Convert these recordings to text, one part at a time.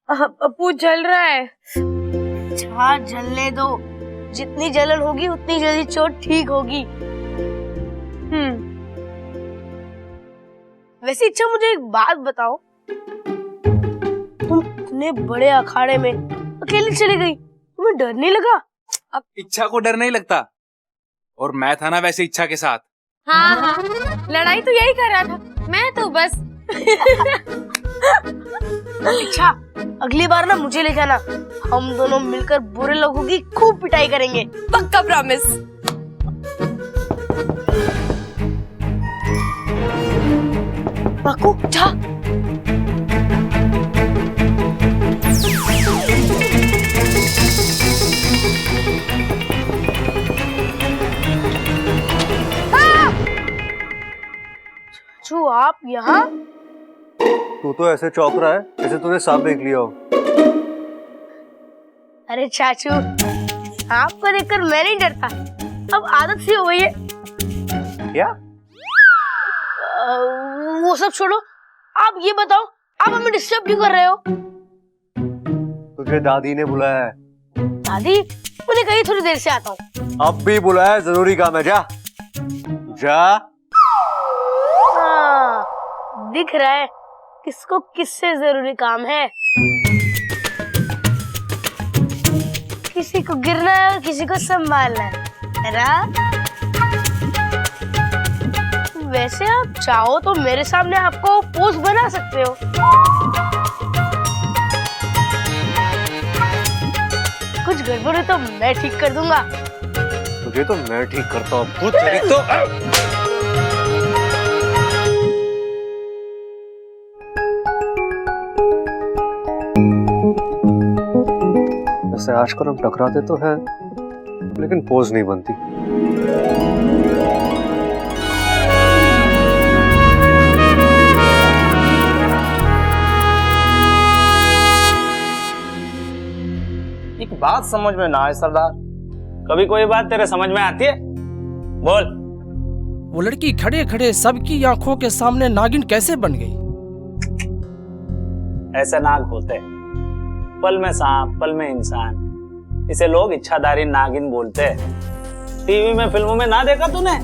अप्पू जल रहा है। हाँ जलने दो, जितनी जलन होगी उतनी जल्दी चोट ठीक होगी। वैसे इच्छा मुझे एक बात बताओ, तुम इतने बड़े अखाड़े में अकेले चली गई, तुम्हें डर नहीं लगा? अब इच्छा को डर नहीं लगता, और मैं था ना वैसे इच्छा के साथ। हाँ, लड़ाई तो यही कर रहा था, मैं तो बस। इच्छा अगली बार ना मुझे ले जाना, हम दोनों मिलकर बुरे लोगों की खूब पिटाई करेंगे। पक्का प्रॉमिस। बाकू जा। चाचू आप यहाँ? तू तो ऐसे चौंक रहा है जैसे तूने सांप देख लिया हो। अरे चाचू, सांप को देखकर मैं नहीं डरता, अब आदत सी हो गई है। क्या? वो सब छोड़ो, आप ये बताओ, आप हमें डिस्टर्ब क्यों कर रहे हो? तुझे दादी ने बुलाया है। दादी? उन्हें कहीं थोड़ी देर से आता हूँ। अब भी बुलाया, जरूरी काम है, जा जा। हाँ, दिख रहा है किसको किससे जरूरी काम है। किसी को गिरना है और किसी को संभालना है ना? वैसे आप चाहो तो मेरे सामने आपको पोज बना सकते हो। कुछ गड़बड़ है तो मैं ठीक कर दूंगा। तुझे तो मैं ठीक करता हूँ। तो वैसे आजकल हम टकराते तो हैं, लेकिन पोज नहीं बनती। एक बात समझ में ना आए सरदार, कभी कोई बात तेरे समझ में आती है? बोल। वो लड़की खड़े खड़े सबकी आंखों के सामने नागिन कैसे बन गई? ऐसे नाग होते, पल में सांप पल में इंसान, इसे लोग इच्छाधारी नागिन बोलते हैं। टीवी में फिल्मों में ना देखा तूने?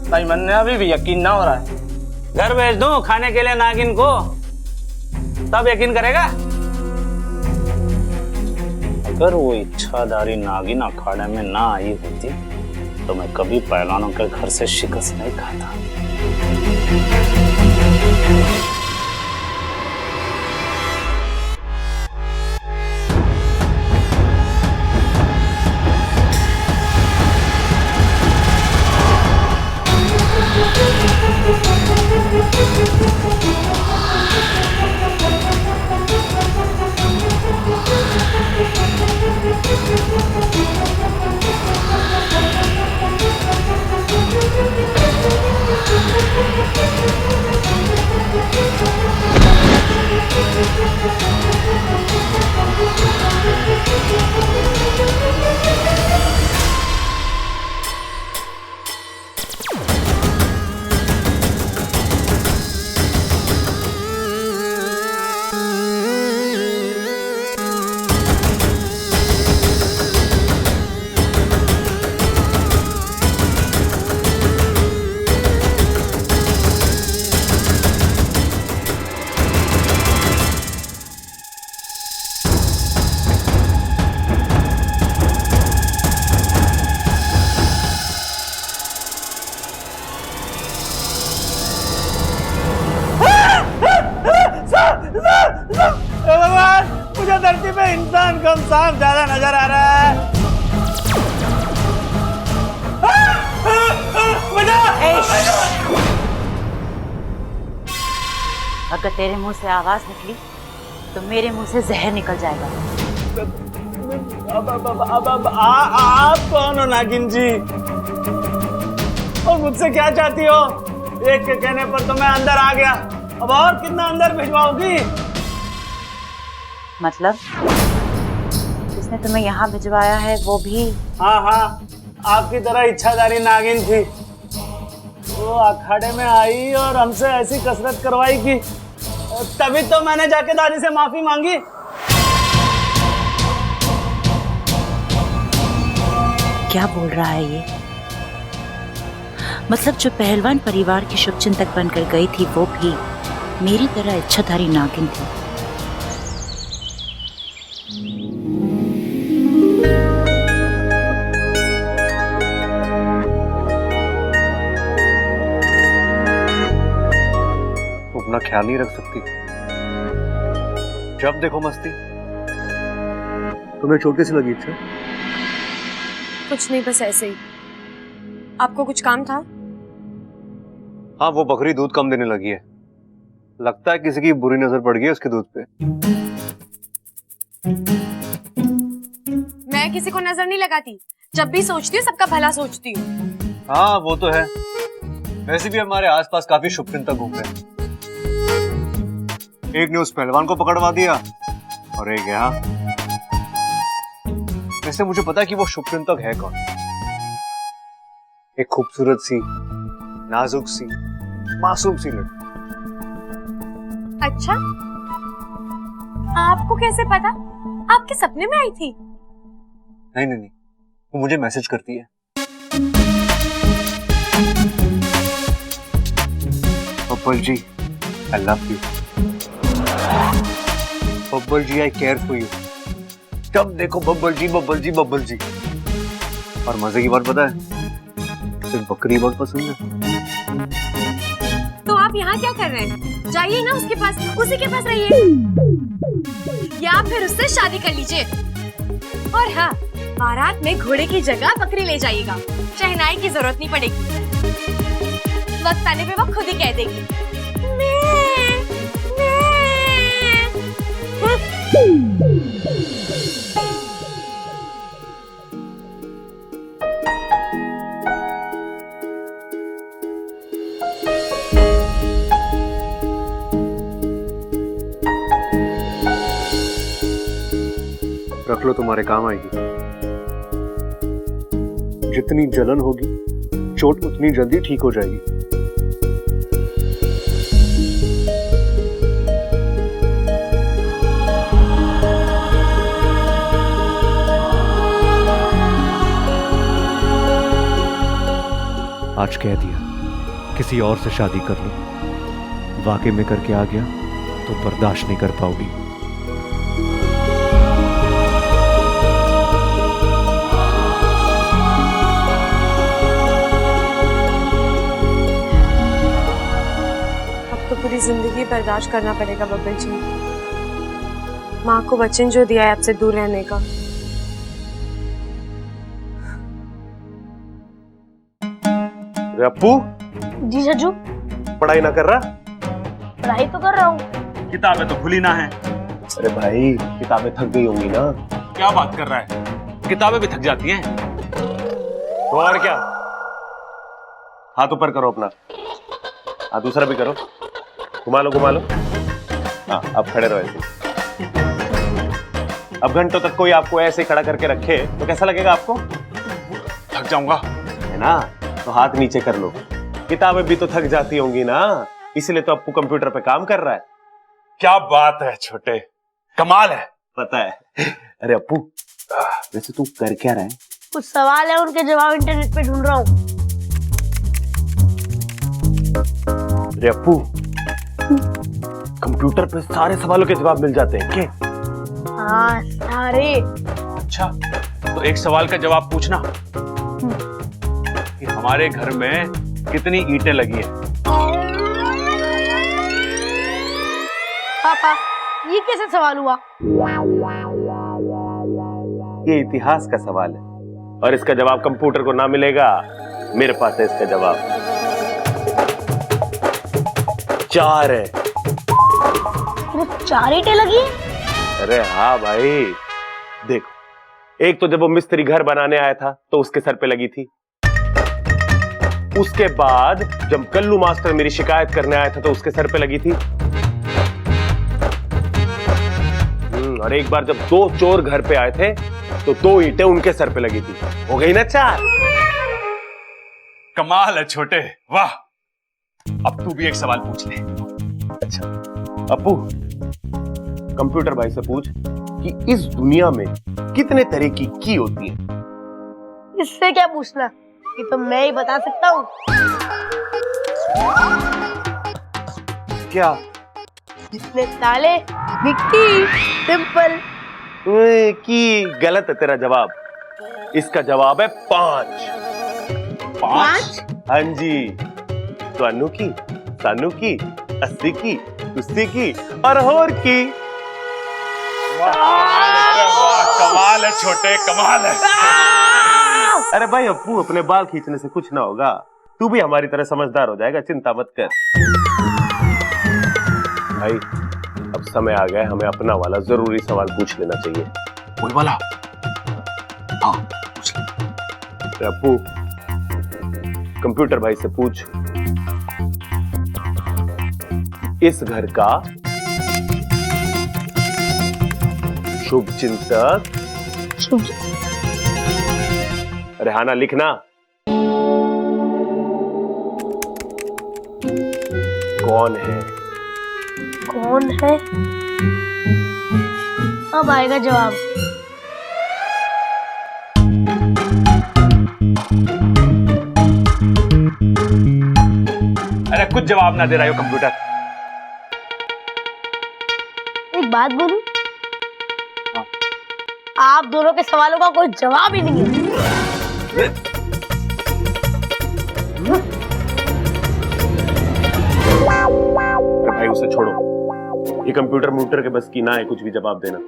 भाई मन ने अभी भी यकीन ना हो रहा है। घर भेज दूं खाने के लिए नागिन को, तब यकीन करेगा। अगर वो इच्छाधारी नागिन अखाड़े में ना आई होती तो मैं कभी पहलवानों के घर से शिकस्त नहीं खाता। भगवान, मुझे धरती पे इंसान कम सांप ज्यादा नजर आ रहा है। अगर तेरे मुंह से आवाज निकली तो मेरे मुंह से जहर निकल जाएगा। आप कौन हो नागिन जी, और मुझसे क्या चाहती हो? एक के कहने पर तो मैं अंदर आ गया, अब और कितना अंदर भिजवाओगी? मतलब जिसने तुम्हें यहाँ भिजवाया है वो भी? हाँ हाँ, आपकी तरह इच्छाधारी नागिन थी। वो अखाड़े में आई और हमसे ऐसी कसरत करवाई कि तभी तो मैंने जाके दादी से माफी मांगी। क्या बोल रहा है ये? मतलब जो पहलवान परिवार की शुभचिंतक बनकर गई थी वो भी मेरी तरह इच्छाधारी नागिन थी। अपना ख्याल नहीं रख सकती, जब देखो मस्ती। तुम्हें चोट कैसी लगी? इच्छा कुछ नहीं, बस ऐसे ही। आपको कुछ काम था? हाँ, वो बकरी दूध कम देने लगी है। लगता है किसी की बुरी नजर पड़ गई है उसके दूध पे। मैं किसी को नजर नहीं लगाती, जब भी सोचती हूँ सबका भला सोचती हूँ। हाँ वो तो है, वैसे भी हमारे आसपास काफी शुभचिंतक घूम रहे हैं। एक ने उस पहलवान को पकड़वा दिया और एक यहाँ। वैसे मुझे पता है कि वो शुभचिंतक है कौन। एक खूबसूरत सी, नाजुक सी, मासूम सी लड़की। अच्छा, आपको कैसे पता? आपके सपने में आई थी? नहीं नहीं नहीं, वो मुझे मैसेज करती है। Babbal ji, I love you. Babbal ji, I care for you. जब देखो बब्बल जी, बब्बल जी, बब्बल जी। और मजे की बात पता है, सिर्फ बकरी बहुत पसंद है। तो आप यहाँ क्या कर रहे हैं? जाइए ना उसके पास, उसी के पास रहिए, या फिर उससे शादी कर लीजिए। और हाँ, बारात में घोड़े की जगह बकरी ले जाइएगा, शहनाई की जरूरत नहीं पड़ेगी। वक्त आने पे वो खुद ही कह देगी रख लो, तुम्हारे काम आएगी। जितनी जलन होगी, चोट उतनी जल्दी ठीक हो जाएगी। आज कह दिया किसी और से शादी कर लो, वाकई में करके आ गया तो बर्दाश्त नहीं कर पाओगी। अब तो पूरी जिंदगी बर्दाश्त करना पड़ेगा बब्बल जी। माँ को वचन जो दिया है आपसे दूर रहने का। अप्पू, जी सजू, पढ़ाई ना कर रहा? पढ़ाई तो कर रहा हूँ। किताबें तो खुली ना है। अरे भाई, किताबें थक गई होंगी ना। क्या बात कर रहा है, किताबें भी थक जाती हैं। तो और क्या, हाथ ऊपर करो अपना, हाँ दूसरा भी करो, घुमा लो घुमा लो। हाँ अब खड़े रहो ऐसे। अब घंटों तक कोई आपको ऐसे खड़ा करके रखे तो कैसा लगेगा आपको? थक जाऊंगा, है ना? तो हाथ नीचे कर लो। किताबें भी तो थक जाती होंगी ना, इसलिए तो अप्पू कंप्यूटर पे काम कर रहा है। क्या बात है छोटे, कमाल है। पता है। अरे अप्पू, वैसे तू कर क्या रहा है? कुछ सवाल है, उनके जवाब इंटरनेट पे ढूंढ रहा हूँ। अरे अप्पू, कंप्यूटर पे सारे सवालों के जवाब मिल जाते हैं क्या? हाँ सारे। अच्छा, तो एक सवाल का जवाब पूछना कि हमारे घर में कितनी ईंटें लगी हैं? पापा, ये कैसे सवाल हुआ? ये इतिहास का सवाल है और इसका जवाब कंप्यूटर को ना मिलेगा, मेरे पास है इसका जवाब। 4 है। 4 ईंटें लगी हैं? अरे हाँ भाई, देखो, एक तो जब वो मिस्त्री घर बनाने आया था तो उसके सर पे लगी थी। उसके बाद जब कल्लू मास्टर मेरी शिकायत करने आया था तो उसके सर पे लगी थी। और एक बार जब 2 चोर घर पे आए थे तो 2 ईंटें उनके सर पे लगी थी। हो गई ना 4। कमाल है छोटे, वाह। अब तू भी एक सवाल पूछ ले। अच्छा, अपू, कंप्यूटर भाई से पूछ कि इस दुनिया में कितने तरह की की होती है। इससे क्या पूछना, ये तो मैं ही बता सकता हूँ। क्या? इसमें ताले, मिट्टी, सिंपल। की गलत है तेरा जवाब। इसका जवाब है 5। 5? हाँ जी। स्वानु की, सानू की, अस्सी की, तुस्सी की और की। कमाल है छोटे, कमाल है। अरे भाई अप्पू, अपने बाल खींचने से कुछ ना होगा, तू भी हमारी तरह समझदार हो जाएगा, चिंता मत कर। भाई अब समय आ गया, हमें अपना वाला जरूरी सवाल पूछ लेना चाहिए। वही वाला? हाँ, पूछ ले। अप्पू, कंप्यूटर भाई से पूछ, इस घर का शुभ चिंतक। अरे हाँ ना, लिखना। कौन है? कौन है? अब आएगा जवाब। अरे कुछ जवाब ना दे रहा हो कंप्यूटर। एक बात बोलूं? आप दोनों के सवालों का कोई जवाब ही नहीं है। भाई उसे छोड़ो, ये कंप्यूटर म्यूटर के बस की ना है कुछ भी जवाब देना।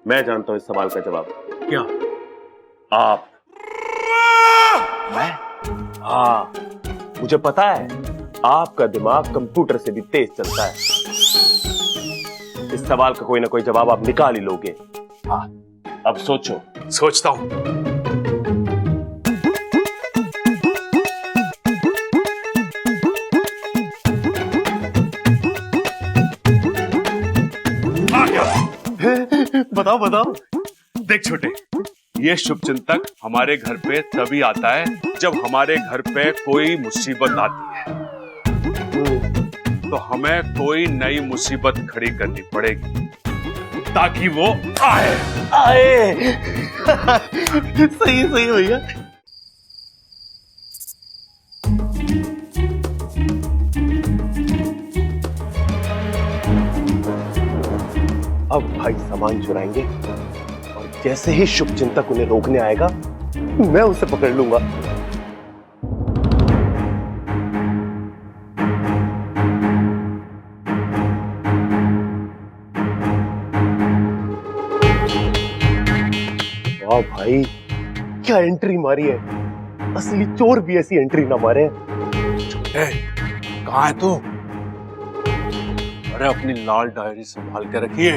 मैं जानता हूं इस सवाल का जवाब। क्या? आप। मैं? हाँ, मुझे पता है आपका दिमाग कंप्यूटर से भी तेज चलता है। इस सवाल का कोई ना कोई जवाब आप निकाल ही लोगे। हाँ, अब सोचो। सोचता हूं। बताओ बताओ। देख छोटे, ये शुभचिंतक हमारे घर पे तभी आता है जब हमारे घर पे कोई मुसीबत आती है, तो हमें कोई नई मुसीबत खड़ी करनी पड़ेगी ताकि वो आए। सही सही भैया। अब भाई सामान चुराएंगे और जैसे ही शुभचिंतक उन्हें रोकने आएगा, मैं उसे पकड़ लूंगा। वाह भाई, क्या एंट्री मारी है। असली चोर भी ऐसी एंट्री ना मारे। कहाँ है तू? अरे अपनी लाल डायरी संभाल के रखिए।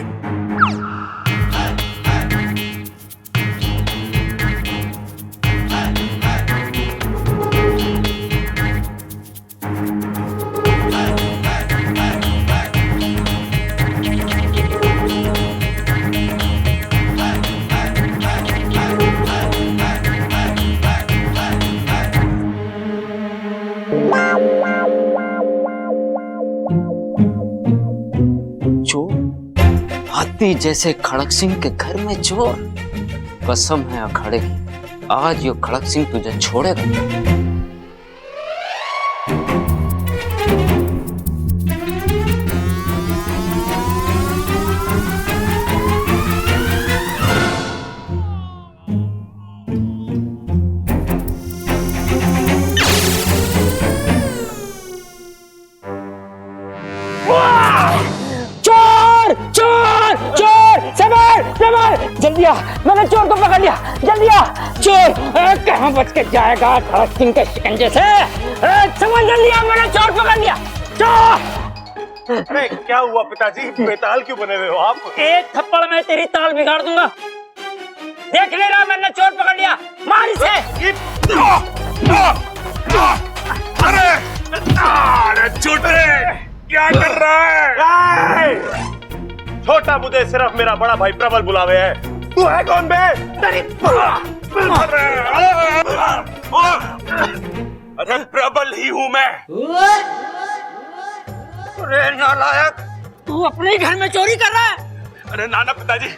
हाथी जैसे खड़क सिंह के घर में चोर। कसम है अखाड़े की, आज यो खड़क सिंह तुझे छोड़ेगा। जल्दी आ, मैंने चोर को पकड़ लिया। जल्दी आ, चोर कहाँ बच के जाएगा खड़क सिंह के शिकंजे से। समझ, जल्दी आ, मैंने चोर पकड़ लिया। चोर! अरे क्या हुआ पिताजी, बेताल क्यों बने हुए हो आप? एक थप्पड़ में तेरी ताल बिगाड़ दूंगा। देख ले रहा, मैंने चोर पकड़ लिया। मार इसे। अरे छोटे, क्या कर रहा है? छोटा मुझे सिर्फ मेरा बड़ा भाई प्रबल बुलावे है। तू है कौन बे? अरे प्रबल ही हूं मैं। अरे नालायक, तू अपने ही घर में चोरी कर रहा है? अरे नाना पिताजी,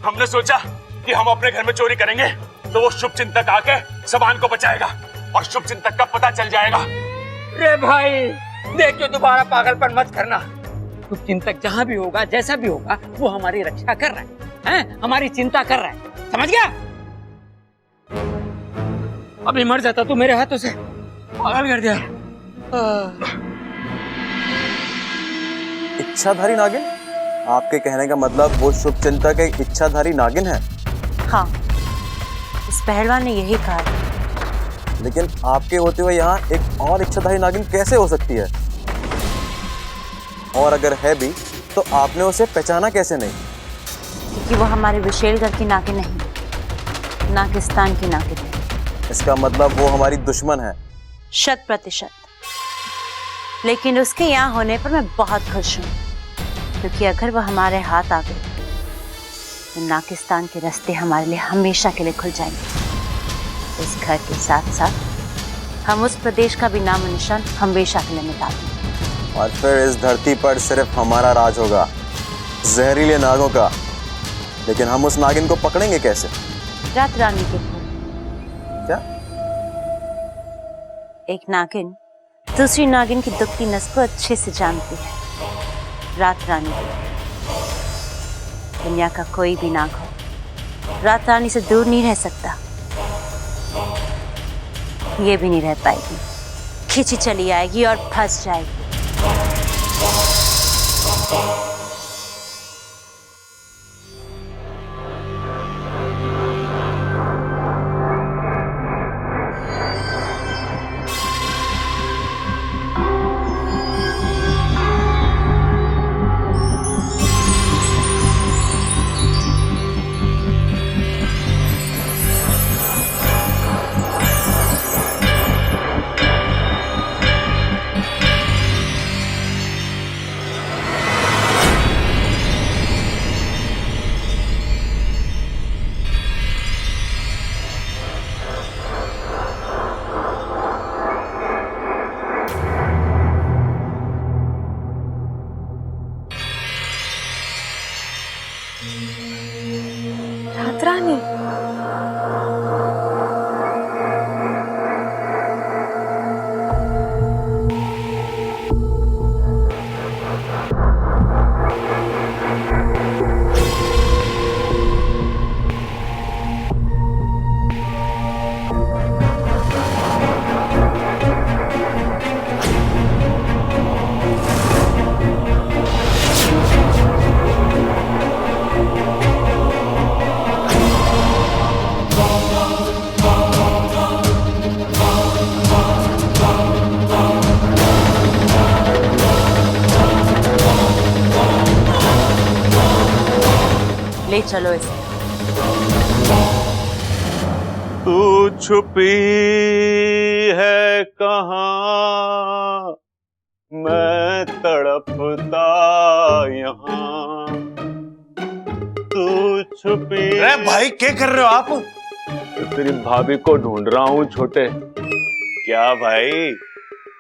हमने सोचा कि हम अपने घर में चोरी करेंगे तो वो शुभ चिंतक आके सामान को बचाएगा और शुभ चिंतक का पता चल जाएगा। रे भाई देखियो, दोबारा पागलपन मत करना। शुभ चिंतक जहाँ भी होगा, जैसा भी होगा, वो हमारी रक्षा कर रहा है, हमारी चिंता कर रहा है, समझ गया? अभी मर जाता तू मेरे हाथों से, पागल कर दिया। इच्छाधारी नागिन? आपके कहने का मतलब वो शुभ चिंतक एक इच्छाधारी नागिन है? हाँ, इस पहलवान ने यही कहा। लेकिन आपके होते हुए यहाँ एक और इच्छाधारी नागिन कैसे हो सकती है? और अगर है भी तो आपने उसे पहचाना कैसे नहीं? क्योंकि वो हमारे विशेलगढ़ की नागिन नहीं, नागिस्तान की नागिन है। इसका मतलब वो हमारी दुश्मन है? 100%। लेकिन उसके यहाँ होने पर मैं बहुत खुश हूँ, क्योंकि अगर वो हमारे हाथ आ गई तो नागिस्तान के रास्ते हमारे लिए हमेशा के लिए खुल जाएंगे। इस घर के साथ साथ हम उस प्रदेश का भी नाम निशान हमेशा के लिए मिटा देंगे। और फिर इस धरती पर सिर्फ हमारा राज होगा, जहरीले नागों का। लेकिन हम उस नागिन को पकड़ेंगे कैसे? रात रानी के थ्रू। क्या? एक नागिन दूसरी नागिन की दुखती नस को अच्छे से जानती है। रात रानी, दुनिया का कोई भी नाग हो रात रानी से दूर नहीं रह सकता। ये भी नहीं रह पाएगी, खींची चली आएगी और फंस जाएगी। रात रानी, ले चलो इसे। तू छुपी है कहाँ, मैं तड़पता यहाँ। तू छुपी। अरे भाई क्या कर रहे हो आप? तेरी भाभी को ढूंढ रहा हूँ छोटे। क्या भाई,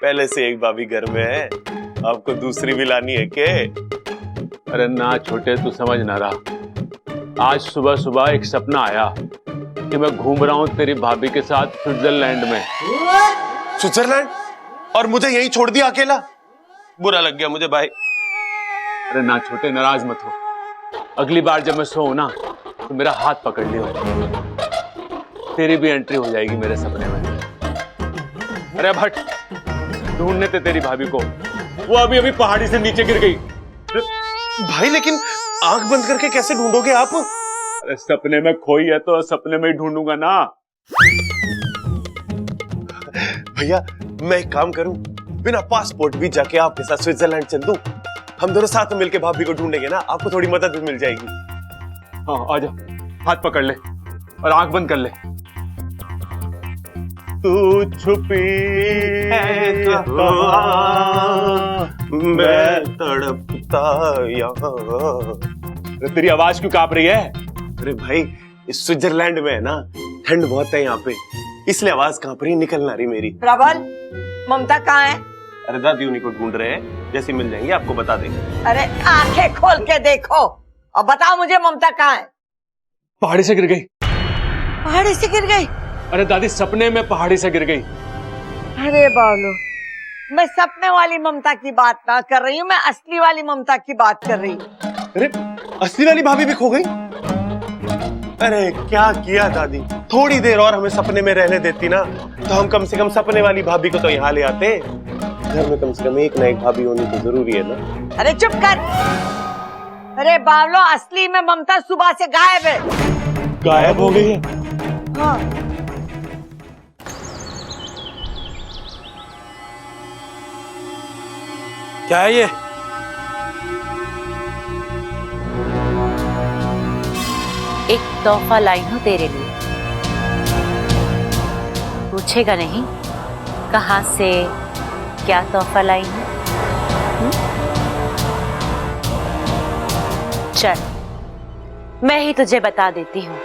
पहले से एक भाभी घर में है, आपको दूसरी भी लानी है क्या? अरे ना छोटे, तू समझ ना रहा। आज सुबह सुबह एक सपना आया कि मैं घूम रहा हूँ तेरी भाभी के साथ स्विट्जरलैंड में। स्विट्जरलैंड? और मुझे यहीं छोड़ दिया अकेला? बुरा लग गया मुझे भाई। अरे ना छोटे, नाराज मत हो। अगली बार जब मैं सोऊं ना तो मेरा हाथ पकड़ लियो, तेरी भी एंट्री हो जाएगी मेरे सपने में। अरे भट, ढूंढने थे तेरी भाभी को, वो अभी अभी पहाड़ी से नीचे गिर गई। भाई लेकिन आंख बंद करके कैसे ढूंढोगे आप? अरे सपने में खोई है तो सपने में ही ढूंढूंगा ना। भैया मैं एक काम करूं, बिना पासपोर्ट भी जाके आपके साथ स्विट्जरलैंड चल दूं। हम दोनों साथ में मिलकर भाभी को ढूंढेंगे ना, आपको थोड़ी मदद भी मिल जाएगी। हाँ आजा, हाथ पकड़ ले और आंख बंद कर ले। तू छुपी है कहाँ, मैं तड़पता यहाँ। तेरी आवाज क्यों कांप रही है? अरे भाई इस स्विट्जरलैंड में है ना, ठंड बहुत है यहाँ पे, इसलिए आवाज कांप रही, निकल ना रही मेरी। प्रबल, ममता कहाँ है? अरे दादी उन्हीं को ढूंढ रहे हैं, जैसे मिल जाएंगे आपको बता देंगे। अरे आंखें खोल के देखो और बताओ मुझे ममता कहाँ है। पहाड़ी से गिर गई। पहाड़ी से गिर गई? अरे दादी सपने में पहाड़ी से गिर गई। अरे बाबलो, मैं सपने वाली ममता की बात ना कर रही हूँ, मैं असली वाली ममता की बात कर रही हूँ। अरे असली वाली भाभी भी खो गई? अरे क्या किया दादी, थोड़ी देर और हमें सपने में रहने देती ना, तो हम कम से कम सपने वाली भाभी को तो यहाँ ले आते। घर में कम से कम एक ना एक भाभी होनी तो जरूरी है ना। अरे चुप कर। अरे बावलो, असली में ममता सुबह से गायब है। गायब हो गई है? हाँ। क्या है ये? एक तोहफा लाई हूं तेरे लिए। पूछेगा नहीं कहां से क्या तोहफा लाई हूं? चल मैं ही तुझे बता देती हूं।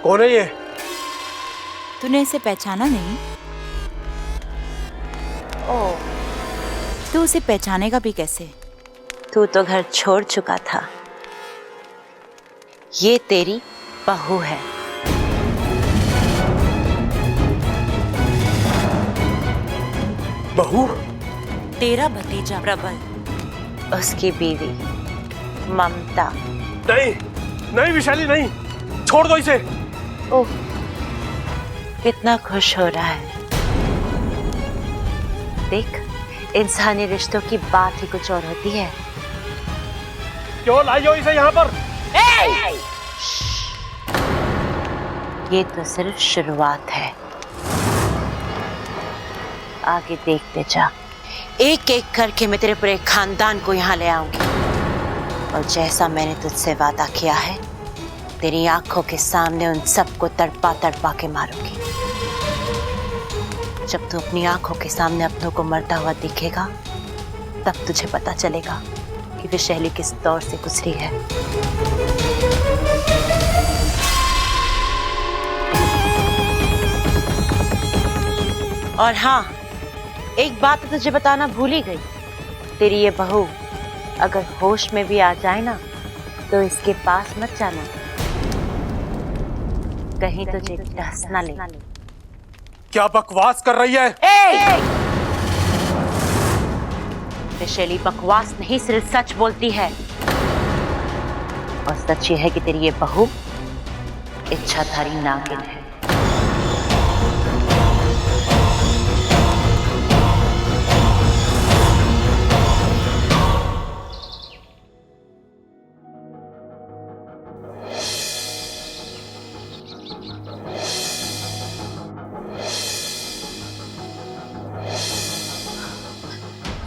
कौन है ये? तूने इसे पहचाना नहीं? ओह, तू उसे पहचानेगा भी कैसे? तू तो घर छोड़ चुका था। ये तेरी बहू है। बहू? तेरा भतीजा प्रबल, उसकी बीवी ममता। नहीं नहीं विशाली, नहीं, छोड़ दो इसे। ओह, कितना खुश हो रहा है। देख, इंसानी रिश्तों की बात ही कुछ और होती है। क्यों लाई हो इसे यहाँ पर? ये तो सिर्फ शुरुआत है, आगे देखते जा। एक एक करके मैं तेरे पूरे खानदान को यहाँ ले आऊंगी, और जैसा मैंने तुझसे वादा किया है, तेरी आंखों के सामने उन सबको तड़पा तड़पा के मारूंगी। जब तू अपनी आंखों के सामने अपनों को मरता हुआ दिखेगा, तब तुझे पता चलेगा कि विशैली किस दौर से गुजरी है। और हाँ, एक बात तो तुझे बताना भूल ही गई। तेरी ये बहू अगर होश में भी आ जाए ना, तो इसके पास मत जाना, कहीं तुझे डस ना ले। क्या बकवास कर रही है? विशैली बकवास नहीं, सिर्फ सच बोलती है। और सच ये है कि तेरी ये बहू इच्छाधारी नागिन है।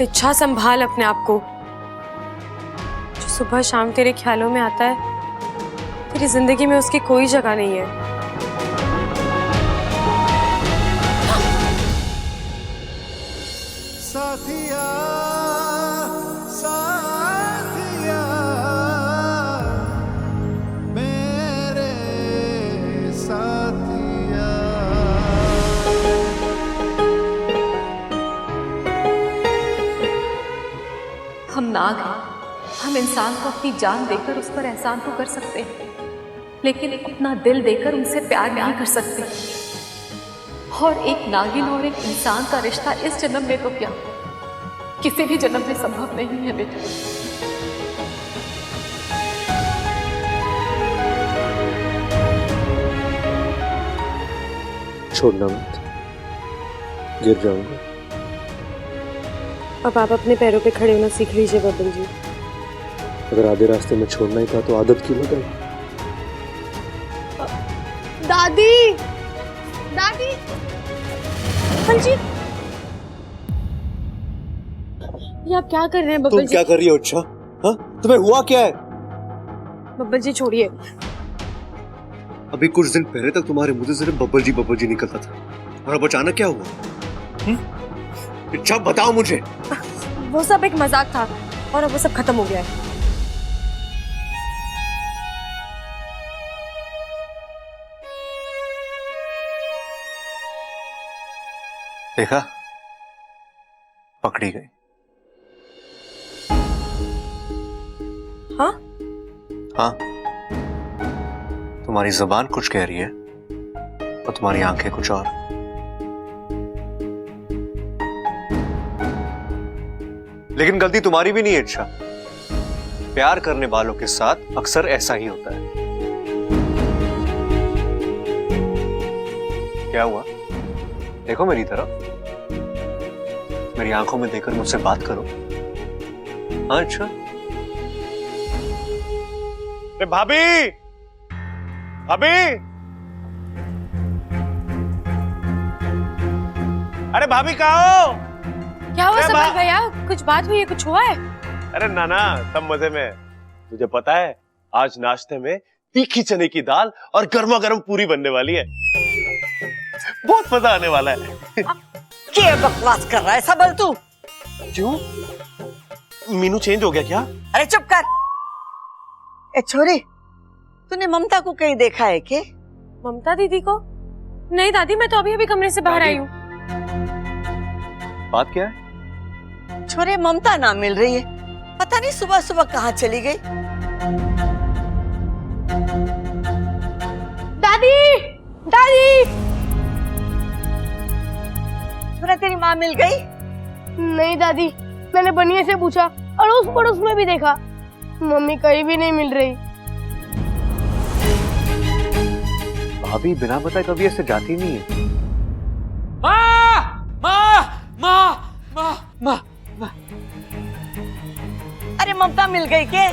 इच्छा, संभाल अपने आप को। जो सुबह शाम तेरे ख्यालों में आता है, तेरी जिंदगी में उसकी कोई जगह नहीं है। साथिया, साथिया, मेरे साथिया। हम नाग हैं, हम इंसान को अपनी जान देकर उस पर एहसान तो कर सकते हैं, लेकिन अपना दिल देकर उनसे प्यार नहीं कर सकते। और एक नागिन और एक इंसान का रिश्ता इस जन्म में तो क्या, किसी भी जन्म में संभव नहीं है बेटा। छोड़ना मत, गिर जाऊंगा। अब आप अपने पैरों पे खड़े होना सीख लीजिए बबल जी। अगर आधे रास्ते में छोड़ना ही था तो आदत क्यों लगाई? दादी, दादी, बबल जी, ये आप क्या कर रहे हैं बबल तुम जी? क्या कर रही हो? अच्छा, हाँ, तुम्हें हुआ क्या है? बब्बल जी छोड़िए। अभी कुछ दिन पहले तक तुम्हारे मुंह से सिर्फ बब्बल जी निकलता था, और अब अचानक क्या हुआ? अच्छा बताओ मुझे। वो सब एक मजाक था और अब वो सब खत्म हो गया है। देखा, पकड़ी गई। हाँ? हाँ, तुम्हारी जुबान कुछ कह रही है और तुम्हारी आंखें कुछ और। लेकिन गलती तुम्हारी भी नहीं है। अच्छा, प्यार करने वालों के साथ अक्सर ऐसा ही होता है। क्या हुआ? देखो मेरी तरफ, मेरी आंखों में देखकर मुझसे बात करो। हाँ अच्छा। भाभी, भाभी, अरे भाभी कहाँ हो? क्या हुआ सबल भैया? कुछ बात हुई है? कुछ हुआ है? अरे नाना, सब मजे में। तुझे पता है आज नाश्ते में तीखी चने की दाल और गर्मा गर्म पूरी बनने वाली है। बहुत मजा आने वाला है। क्या बकवास कर रहा है सबल तू? क्यों? मीनू चेंज हो गया क्या? अरे चुप कर। ए छोरी, तूने ममता को कहीं देखा है क्या? ममता दीदी को? नहीं दादी, मैं तो अभी अभी कमरे से बाहर आई हूँ। बात क्या है? छोरे, ममता ना मिल रही है। पता नहीं सुबह सुबह कहाँ चली गई। दादी, दादी, छोरा तेरी माँ मिल गई? नहीं दादी, मैंने बनिया से पूछा, अड़ोस पड़ोस में भी देखा, मम्मी कहीं भी नहीं मिल रही। भाभी बिना बताए कभी ऐसे जाती नहीं है। माँ, माँ, माँ, माँ, माँ, माँ। अरे ममता मिल गई के?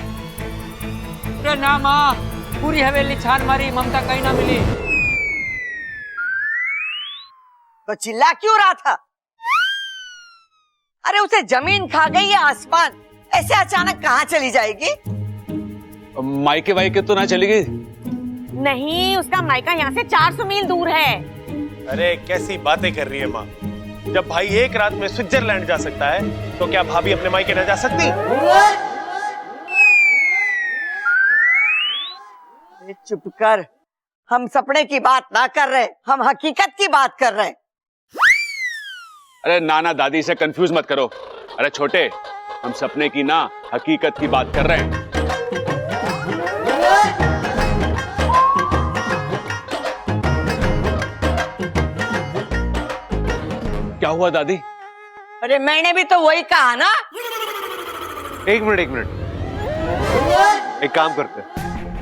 अरे ना माँ, पूरी हवेली छान मारी, ममता कहीं ना मिली। तो चिल्ला क्यों रहा था? अरे उसे जमीन खा गई या आसमान? ऐसे अचानक कहाँ चली जाएगी? मायके वायके तो ना चली गई? नहीं, उसका मायका यहाँ से 400 मील दूर है। अरे कैसी बातें कर रही है माँ? जब भाई एक रात में स्विट्जरलैंड जा सकता है, तो क्या भाभी अपने मायके न जा सकती? चुप कर, हम सपने की बात ना कर रहे, हम हकीकत की बात कर रहे। अरे नाना दादी से कंफ्यूज मत करो। अरे छोटे, हम सपने की ना हकीकत की बात कर रहे हैं। क्या हुआ दादी? अरे मैंने भी तो वही कहा ना। एक मिनट, एक काम करते हैं,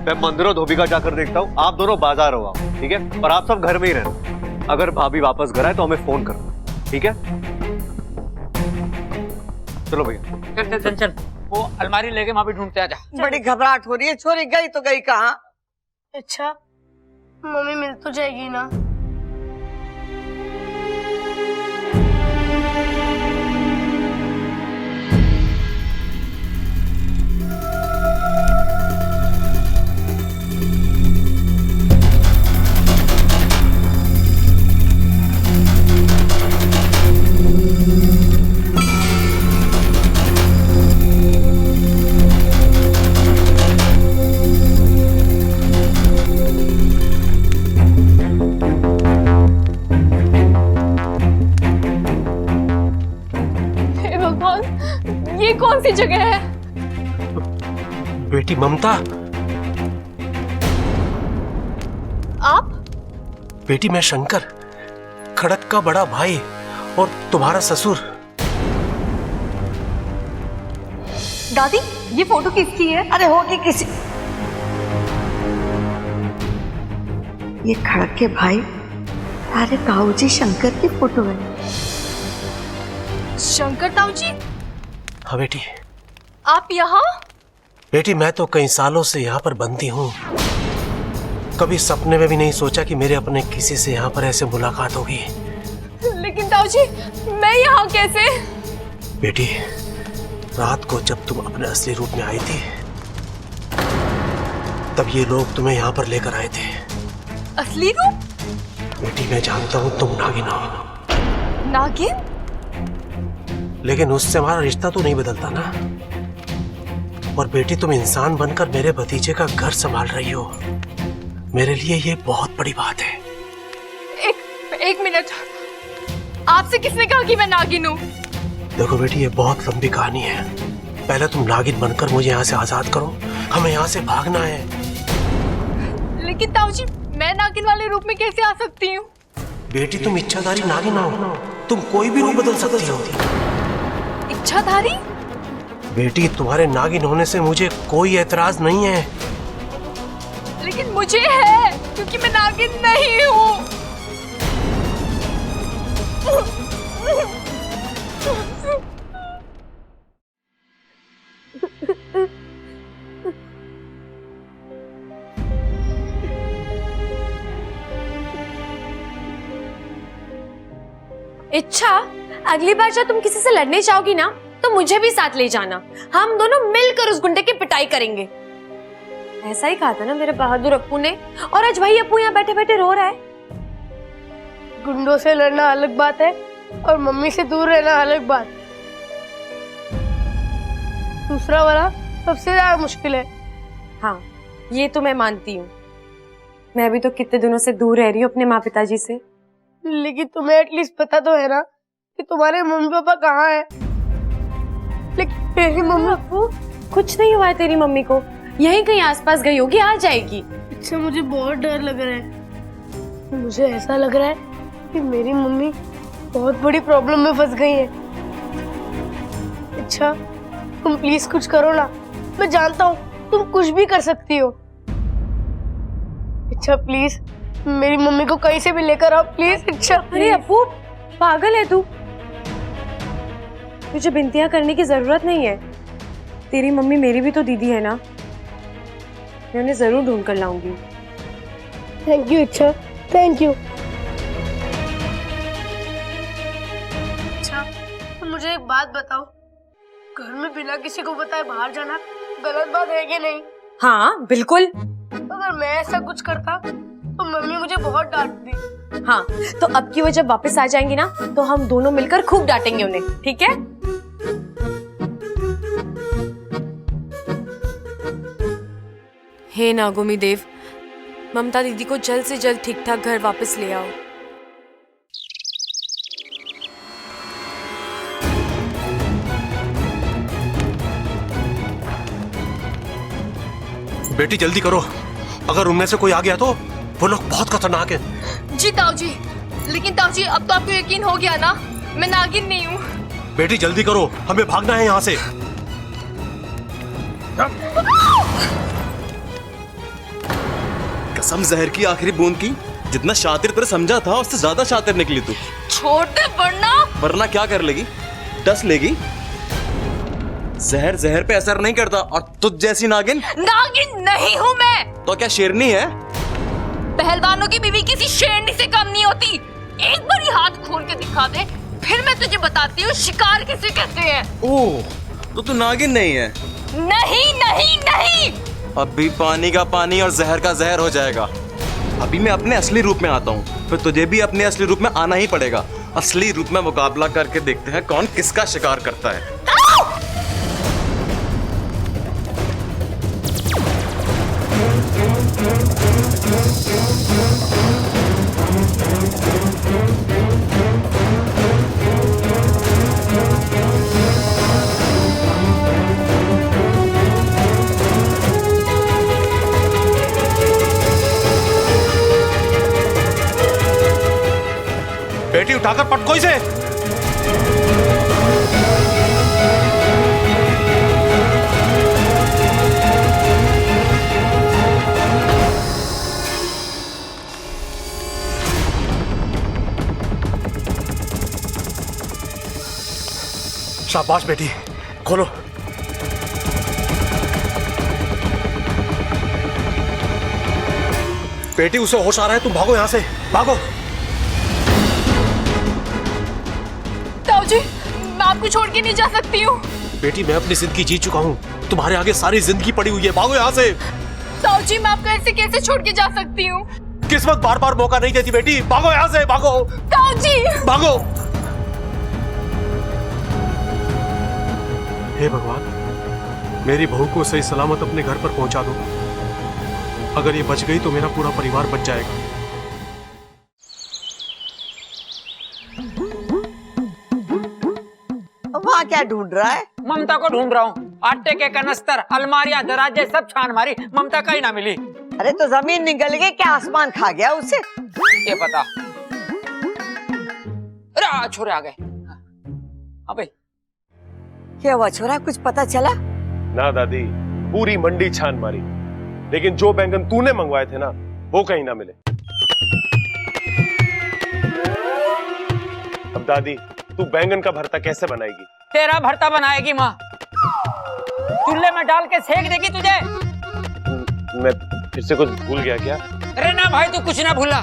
मैं मंदिर और धोबी का जाकर देखता हूँ, आप दोनों बाजार हो आओ, ठीक है? और आप सब घर में ही रहना। अगर भाभी वापस घर आए तो हमें फोन करना, ठीक है? चलो भैया। चल, वो अलमारी लेके वहां भी ढूंढते आजा। बड़ी घबराहट हो रही है। छोरी गई तो गई कहाँ? अच्छा, मम्मी मिल तो जाएगी ना? ये कौन सी जगह है? बेटी ममता, आप? बेटी मैं शंकर, खड़क का बड़ा भाई और तुम्हारा ससुर। दादी, ये फोटो किसकी है? अरे होगी किसी। ये खड़क के भाई अरे ताऊजी शंकर की फोटो है। शंकर ताऊजी? हाँ बेटी। आप यहाँ? बेटी मैं तो कई सालों से यहाँ पर बंदी हूँ। कभी सपने में भी नहीं सोचा कि मेरे अपने किसी से यहाँ पर ऐसे मुलाकात होगी। लेकिन ताऊजी, मैं यहाँ कैसे? बेटी, रात को जब तुम अपने असली रूप में आई थी, तब ये लोग तुम्हें यहाँ पर लेकर आए थे। असली रूप? बेटी मैं जानता हूँ तुम नागिन हो, नागिन? लेकिन उससे हमारा रिश्ता तो नहीं बदलता ना। और बेटी तुम इंसान बनकर मेरे भतीजे का घर संभाल रही हो, मेरे लिए ये बहुत बड़ी बात है। एक मिनट, आपसे किसने कहा कि मैं नागिन हूँ? देखो बेटी ये बहुत लंबी कहानी है। पहले तुम नागिन बनकर मुझे यहाँ से आजाद करो, हमें यहाँ से भागना है। लेकिन ताऊजी, मैं नागिन वाले रूप में कैसे आ सकती हूँ? बेटी तुम इच्छाधारी नागिन हो, तुम कोई भी रूप बदल सकती हो। इच्छाधारी? बेटी तुम्हारे नागिन होने से मुझे कोई एतराज नहीं है। लेकिन मुझे है, क्योंकि मैं नागिन नहीं हूँ। इच्छा, अगली बार जब तुम किसी से लड़ने जाओगी ना, तो मुझे भी साथ ले जाना। हम दोनों मिलकर उस गुंडे की पिटाई करेंगे। ऐसा ही कहा था ना मेरे बहादुर अप्पू ने, और आज वही अप्पू यहाँ बैठे बैठे रो रहा है। गुंडों से लड़ना अलग बात है और मम्मी से दूर रहना अलग बात। दूसरा वाला सबसे ज्यादा मुश्किल है। हाँ, ये तो मैं मानती हूँ। मैं भी तो कितने दिनों से दूर रह रही हूँ अपने माँ पिताजी से। लेकिन तुम्हें एटलीस्ट पता तो है ना कि तुम्हारे मम्मी पापा कहाँ हैं। लेकिन मेरी मम्मी अप्पू, कुछ नहीं हुआ है तेरी मम्मी को, यहीं कहीं आसपास गई होगी, आ जाएगी। अच्छा, मुझे बहुत डर लग रहा है। मुझे ऐसा लग रहा है कि मेरी मम्मी बहुत बड़ी प्रॉब्लम में फंस गई है। अच्छा, तुम प्लीज कुछ करो ना। मैं जानता हूँ तुम कुछ भी कर सकती हो। अच्छा प्लीज मेरी मम्मी को कहीं से भी लेकर आओ प्लीज। अच्छा अरे अप्पू, पागल है तू? तुझे बिनतियां करने की जरूरत नहीं है। तेरी मम्मी मेरी भी तो दीदी है ना, मैं उन्हें जरूर ढूंढ कर लाऊंगी। थैंक यू इच्छा, थैंक यू। अच्छा, तो मुझे एक बात बताओ, घर में बिना किसी को बताए बाहर जाना गलत बात है कि नहीं? हाँ बिल्कुल। अगर मैं ऐसा कुछ करता तो मम्मी मुझे बहुत डांटती। हाँ, तो अब की वो जब वापस आ जाएंगी ना, तो हम दोनों मिलकर खूब डांटेंगे उन्हें, ठीक है? हे नागोमी देव, ममता दीदी को जल्द से जल्द ठीक ठाक घर वापस ले आओ। बेटी जल्दी करो, अगर उनमें से कोई आ गया तो वो लोग बहुत खतरनाक हैं। जी ताऊजी, लेकिन ताऊजी अब तो आपको यकीन हो गया ना, मैं नागिन नहीं हूँ। बेटी जल्दी करो, हमें भागना है यहाँ से। कसम जहर की आखिरी बूंद की, जितना शातिर तेरे समझा था उससे ज्यादा शातिर निकली तू। छोड़ दे, वरना क्या कर लेगी? डस लेगी। जहर जहर पे असर नहीं करता, और तुझ जैसी नागिन नहीं हूँ मैं। तो क्या शेरनी है? पहलवानों की बीवी किसी शेरनी से कम नहीं होती। एक बार ही हाथ खोल के दिखा दे, फिर मैं तुझे बताती हूँ शिकार किसे कहते हैं। ओह, तो तू नागिन नहीं है? नहीं नहीं नहीं। अभी पानी का पानी और जहर का जहर हो जाएगा। अभी मैं अपने असली रूप में आता हूँ, फिर तुझे भी अपने असली रूप में आना ही पड़ेगा। असली रूप में मुकाबला करके देखते हैं कौन किसका शिकार करता है। बेटी उठाकर पटको इसे। शाबाश बेटी, खोलो। बेटी उसे होश आ रहा है, तुम भागो यहां से, भागो। ताऊजी, मैं आपको छोड़ के नहीं जा सकती हूँ। बेटी मैं अपनी जिंदगी जी चुका हूँ, तुम्हारे आगे सारी जिंदगी पड़ी हुई है, भागो यहाँ से। ताऊ जी, मैं आपको ऐसे कैसे छोड़ के जा सकती हूँ? किस्मत बार बार मौका नहीं देती बेटी, भागो यहाँ से, भागो। ताऊ जी, भागो। हे भगवान, मेरी बहू को सही सलामत अपने घर पर पहुंचा दो। अगर ये बच गई तो मेरा पूरा परिवार बच जाएगा। वहाँ क्या ढूंढ रहा है? ममता को ढूंढ रहा हूँ। आटे के कनस्तर, अलमारियां, दराजे सब छान मारी, ममता का ही ना मिली। अरे तो जमीन निकल गई क्या, आसमान खा गया उसे? ये पता। अरे छोरे आ गए। अबे क्या हुआ छोरा, कुछ पता चला? ना दादी, पूरी मंडी छान मारी, लेकिन जो बैंगन तूने मंगवाए थे ना वो कहीं ना मिले। अब दादी, तू बैंगन का भरता कैसे बनाएगी? तेरा भरता बनाएगी माँ, चूल्हे में डाल के सेक देगी तुझे। मैं फिर से कुछ भूल गया क्या? अरे ना भाई, तू कुछ ना भूला।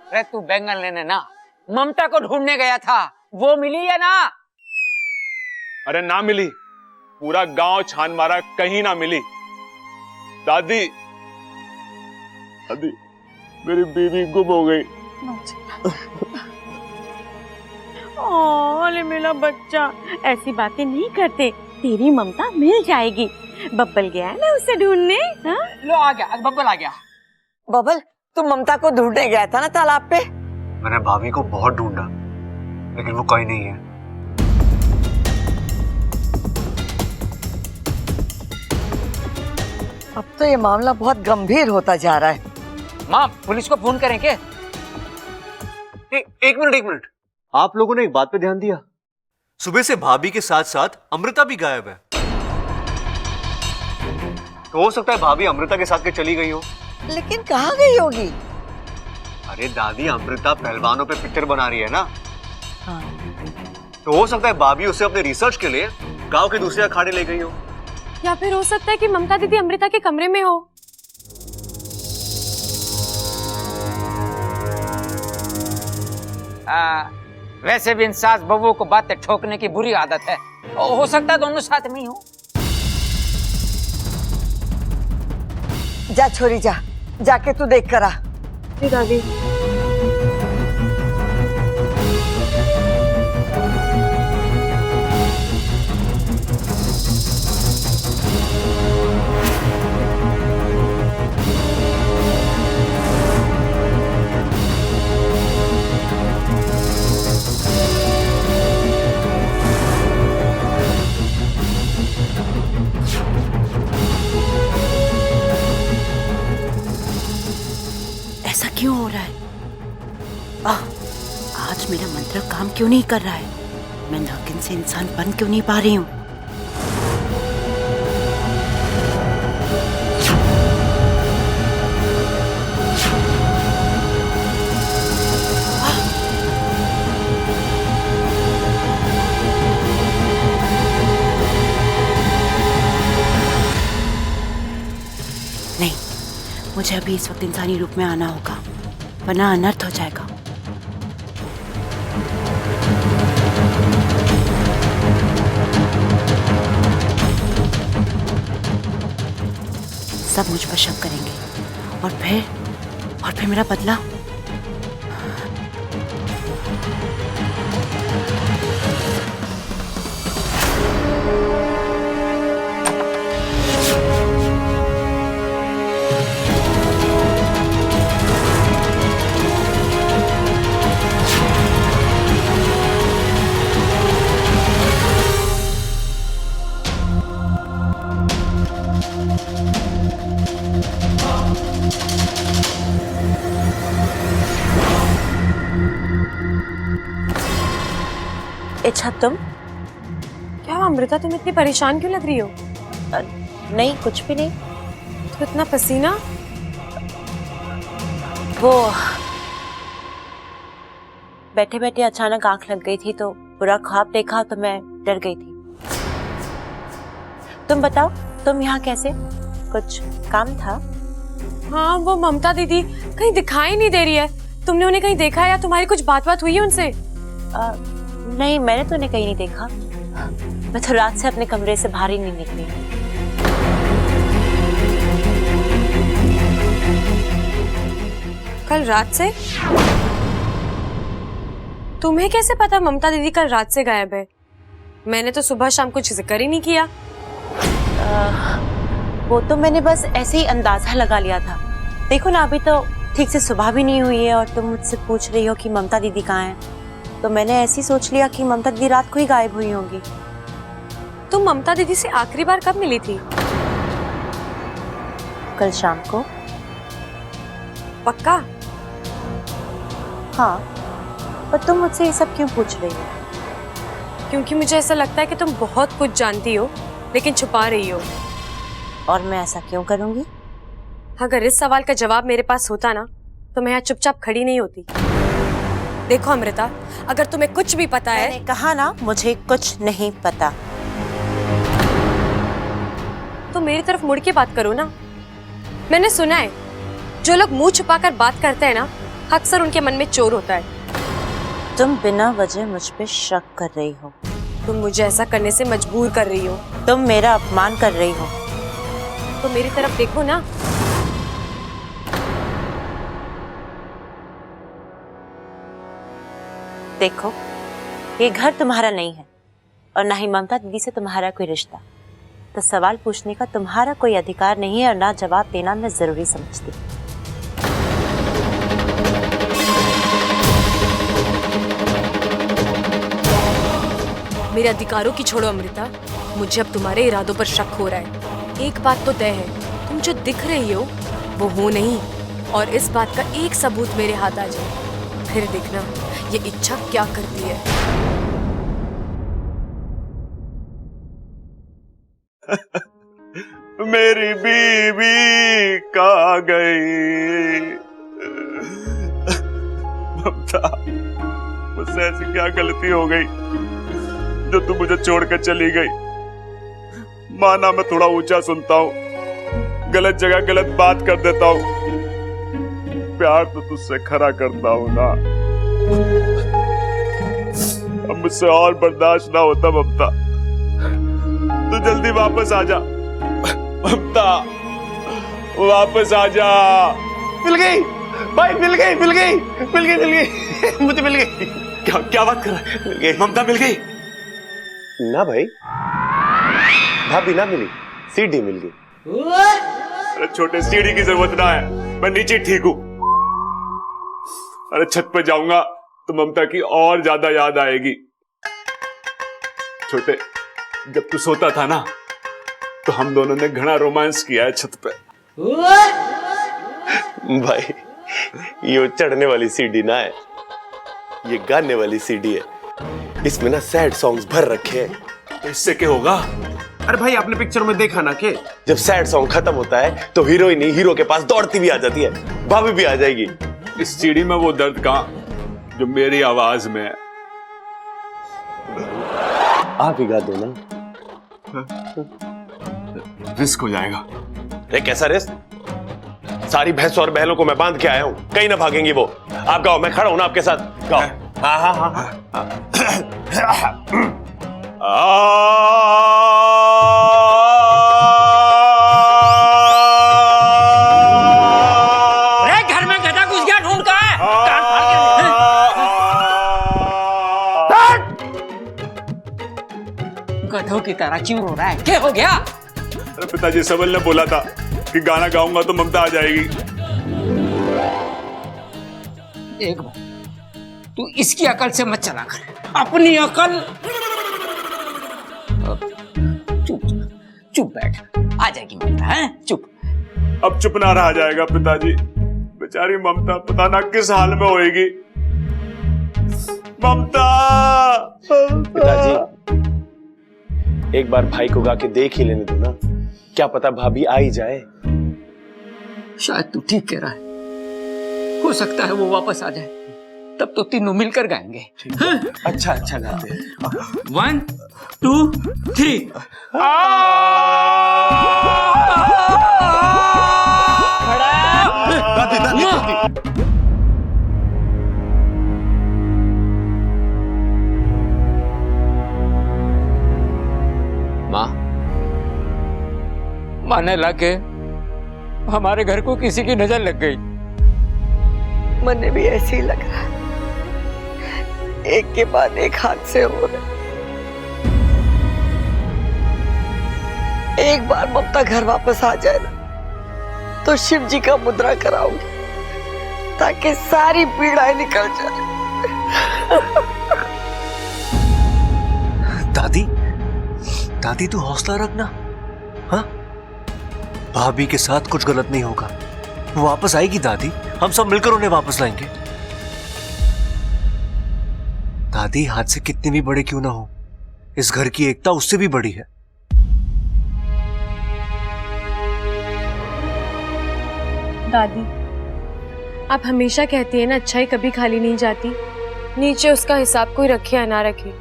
अरे तू बैंगन लेने ना ममता को ढूंढने गया था, वो मिली है ना? अरे ना मिली, पूरा गांव छान मारा, कहीं ना मिली। दादी, दादी, मेरी बीवी गुम हो गई। अरे मेरा बच्चा, ऐसी बातें नहीं करते, तेरी ममता मिल जाएगी। बब्बल गया है ना उसे ढूंढने। लो आ गया, बब्बल आ गया। बबल, तू ममता को ढूंढने गया था ना तालाब पे? मैंने भाभी को बहुत ढूंढा, लेकिन वो कहीं नहीं है। अब तो ये मामला बहुत गंभीर होता जा रहा है। माँ, पुलिस को फोन करें क्या? एक मिनट, आप लोगों ने एक बात पे ध्यान दिया? सुबह से भाभी के साथ साथ अमृता भी गायब है। तो हो सकता है भाभी अमृता के साथ के चली गई हो। लेकिन कहाँ गई होगी? अरे दादी, अमृता पहलवानों पे पिक्चर बना रही है ना। हाँ। तो हो सकता है भाभी उसे अपने रिसर्च के लिए गांव के दूसरे अखाड़े ले गई हो। या फिर हो सकता है कि ममता दीदी अमृता के कमरे में हो। वैसे भी इन सास बहू को बातें ठोकने की बुरी आदत है, हो सकता है दोनों साथ में ही हो। जा छोरी जा, जाके तू देख कर आ। जी दादी। क्यों हो रहा है? आज मेरा मंत्र काम क्यों नहीं कर रहा है? मैं नागिन से इंसान बन क्यों नहीं पा रही हूँ? नहीं, मुझे अभी इस वक्त इंसानी रूप में आना होगा, वरना अनर्थ हो जाएगा। सब मुझ पर शक करेंगे और फिर मेरा बदला। अच्छा, तुम क्या अमृता, तुम इतनी परेशान क्यों लग रही हो? नहीं, कुछ भी नहीं। तो इतना पसीना? वो बैठे बैठे अचानक आंख लग गई थी तो बुरा ख्वाब देखा तो मैं डर गई थी। तुम बताओ, तुम यहाँ कैसे? कुछ काम था? हाँ, वो ममता दीदी कहीं दिखाई नहीं दे रही है। तुमने उन्हें कहीं देखा या तुम्हारी कुछ बात हुई है उनसे? नहीं, मैंने तो उन्हें कहीं नहीं देखा। मैं तो रात से अपने कमरे से बाहर ही नहीं निकली। कल रात से? तुम्हें कैसे पता ममता दीदी कल रात से गायब है? मैंने तो सुबह शाम कुछ जिक्र ही नहीं किया। वो तो मैंने बस ऐसे ही अंदाजा लगा लिया था। देखो ना, अभी तो ठीक से सुबह भी नहीं हुई है और तुम मुझसे पूछ रही हो कि ममता दीदी कहाँ हैं, तो मैंने ऐसे ही सोच लिया कि ममता दीदी रात को ही गायब हुई होंगी। तुम ममता दीदी से आखिरी बार कब मिली थी? कल शाम को। पक्का? हाँ, पर तुम मुझसे ये सब क्यों पूछ रही हो? क्योंकि मुझे ऐसा लगता है कि तुम बहुत कुछ जानती हो लेकिन छुपा रही हो। और मैं ऐसा क्यों करूंगी? अगर इस सवाल का जवाब मेरे पास होता ना तो मैं यहाँ चुपचाप खड़ी नहीं होती। देखो अमृता, अगर तुम्हें कुछ भी पता है। मैंने कहा ना, मुझे कुछ नहीं पता। तो मेरी तरफ मुड़ के बात करो ना। मैंने सुना है जो लोग मुंह छुपाकर बात करते हैं ना, अक्सर उनके मन में चोर होता है। तुम बिना वजह मुझ पे शक कर रही हो। तुम मुझे ऐसा करने से मजबूर कर रही हो। तुम मेरा अपमान कर रही हो। तो मेरी तरफ देखो ना। देखो, ये घर तुम्हारा नहीं है और ना ही ममता दीदी से तुम्हारा कोई रिश्ता, तो सवाल पूछने का तुम्हारा कोई अधिकार नहीं है और ना जवाब देना मैं जरूरी समझती। मेरे अधिकारों की छोड़ो अमृता, मुझे अब तुम्हारे इरादों पर शक हो रहा है। एक बात तो तय है, तुम जो दिख रही हो वो हो नहीं, और इस बात का एक सबूत मेरे हाथ आ जाए, फिर देखना ये इच्छा क्या करती है। मेरी बीवी कहाँ गई? ममता, मुझसे ऐसी क्या गलती हो गई जो तू मुझे छोड़कर चली गई? माना मैं थोड़ा ऊंचा सुनता हूँ, गलत जगह गलत बात कर देता हूँ, प्यार तो तुझसे खरा करता हूँ ना। अब मुझसे और बर्दाश्त ना होता ममता, तू जल्दी वापस आ जा। ममता, वापस आ जा। मिल गई भाई, मिल गई मिल गई मिल गई मिल गई मुझे मिल गई। क्या बात कर रहा है? ममता मिल गई ना भाई? भाभी ना मिली, सीढ़ी मिल गई। अरे छोटे, सीढ़ी की जरूरत ना है, मैं नीचे ठीक हूँ। अरे छत पे जाऊंगा तो ममता की और ज्यादा याद आएगी। छोटे, जब तू सोता था ना तो हम दोनों ने घना रोमांस किया है छत पे। भाई, ये चढ़ने वाली सीढ़ी ना है, ये गाने वाली सीढ़ी है। इसमें ना सैड सॉन्ग्स भर रखे हैं। तो इससे क्या होगा? अरे भाई, आपने पिक्चर में देखा ना कि जब सैड सॉन्ग खत्म होता है तो हीरोइन हीरो के पास दौड़ती भी आ जाती है, भाभी भी आ जाएगी। इस सीढ़ी में वो दर्द कहाँ जो मेरी आवाज में है? आप ही गा दो ना। रिस्क हो जाएगा। अरे कैसा रिस्क? सारी भैंस और बैलों को मैं बांध के आया हूं, कहीं ना भागेंगी वो। आप गाओ, मैं खड़ा हूं ना आपके साथ। गाओ। हाँ हाँ हाँ हाँ। अरे घर में गधा घुस गया, ढूंढ कहाँ है? गधों की तरह क्यों रो रहा है? क्या हो गया? अरे पिताजी, सबल ने बोला था कि गाना गाऊंगा तो ममता आ जाएगी। एक बार तू इसकी अकल से मत चला कर, अपनी अकल। चुप चुप बैठ, आ जाएगी ममता। है चुप। अब चुप ना रहा जाएगा पिताजी, बेचारी ममता पता ना किस हाल में होएगी। ममता। पिताजी, एक बार भाई को गा के देख ही लेने दो ना, क्या पता भाभी आ ही जाए। शायद तू ठीक कह रहा है, हो सकता है वो वापस आ जाए, तब तो तीनों मिलकर गाएंगे। अच्छा अच्छा गाते हैं। 1 2 3। माँ, माने लगे हमारे घर को किसी की नजर लग गई। मुझे भी ऐसे ही लग रहा है, एक के बाद एक हादसे हो रहे। एक बार ममता घर वापस आ जाए ना, तो शिव जी का मुद्रा कराऊंगी ताकि सारी पीड़ाएं निकल जाए। दादी, दादी तू हौसला रखना। हाँ, भाभी के साथ कुछ गलत नहीं होगा, वो वापस आएगी दादी, हम सब मिलकर उन्हें वापस लाएंगे। दादी, हादसे कितने भी बड़े क्यों ना हो, इस घर की एकता उससे भी बड़ी है। दादी, आप हमेशा कहती है ना, अच्छाई कभी खाली नहीं जाती। नीचे उसका हिसाब कोई रखे या ना रखे,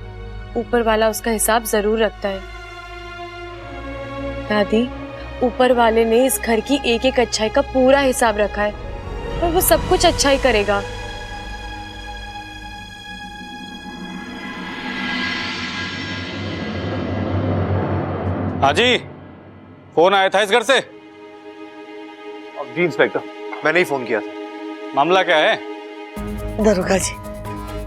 ऊपर वाला उसका हिसाब जरूर रखता है। दादी, ऊपर वाले ने इस घर की एक एक अच्छाई का पूरा हिसाब रखा है और वो सब कुछ अच्छा ही करेगा। हाँ जी, फोन आया था इस घर से। जी इंस्पेक्टर, मैंने ही फोन किया था। मामला क्या है? दरोगा जी,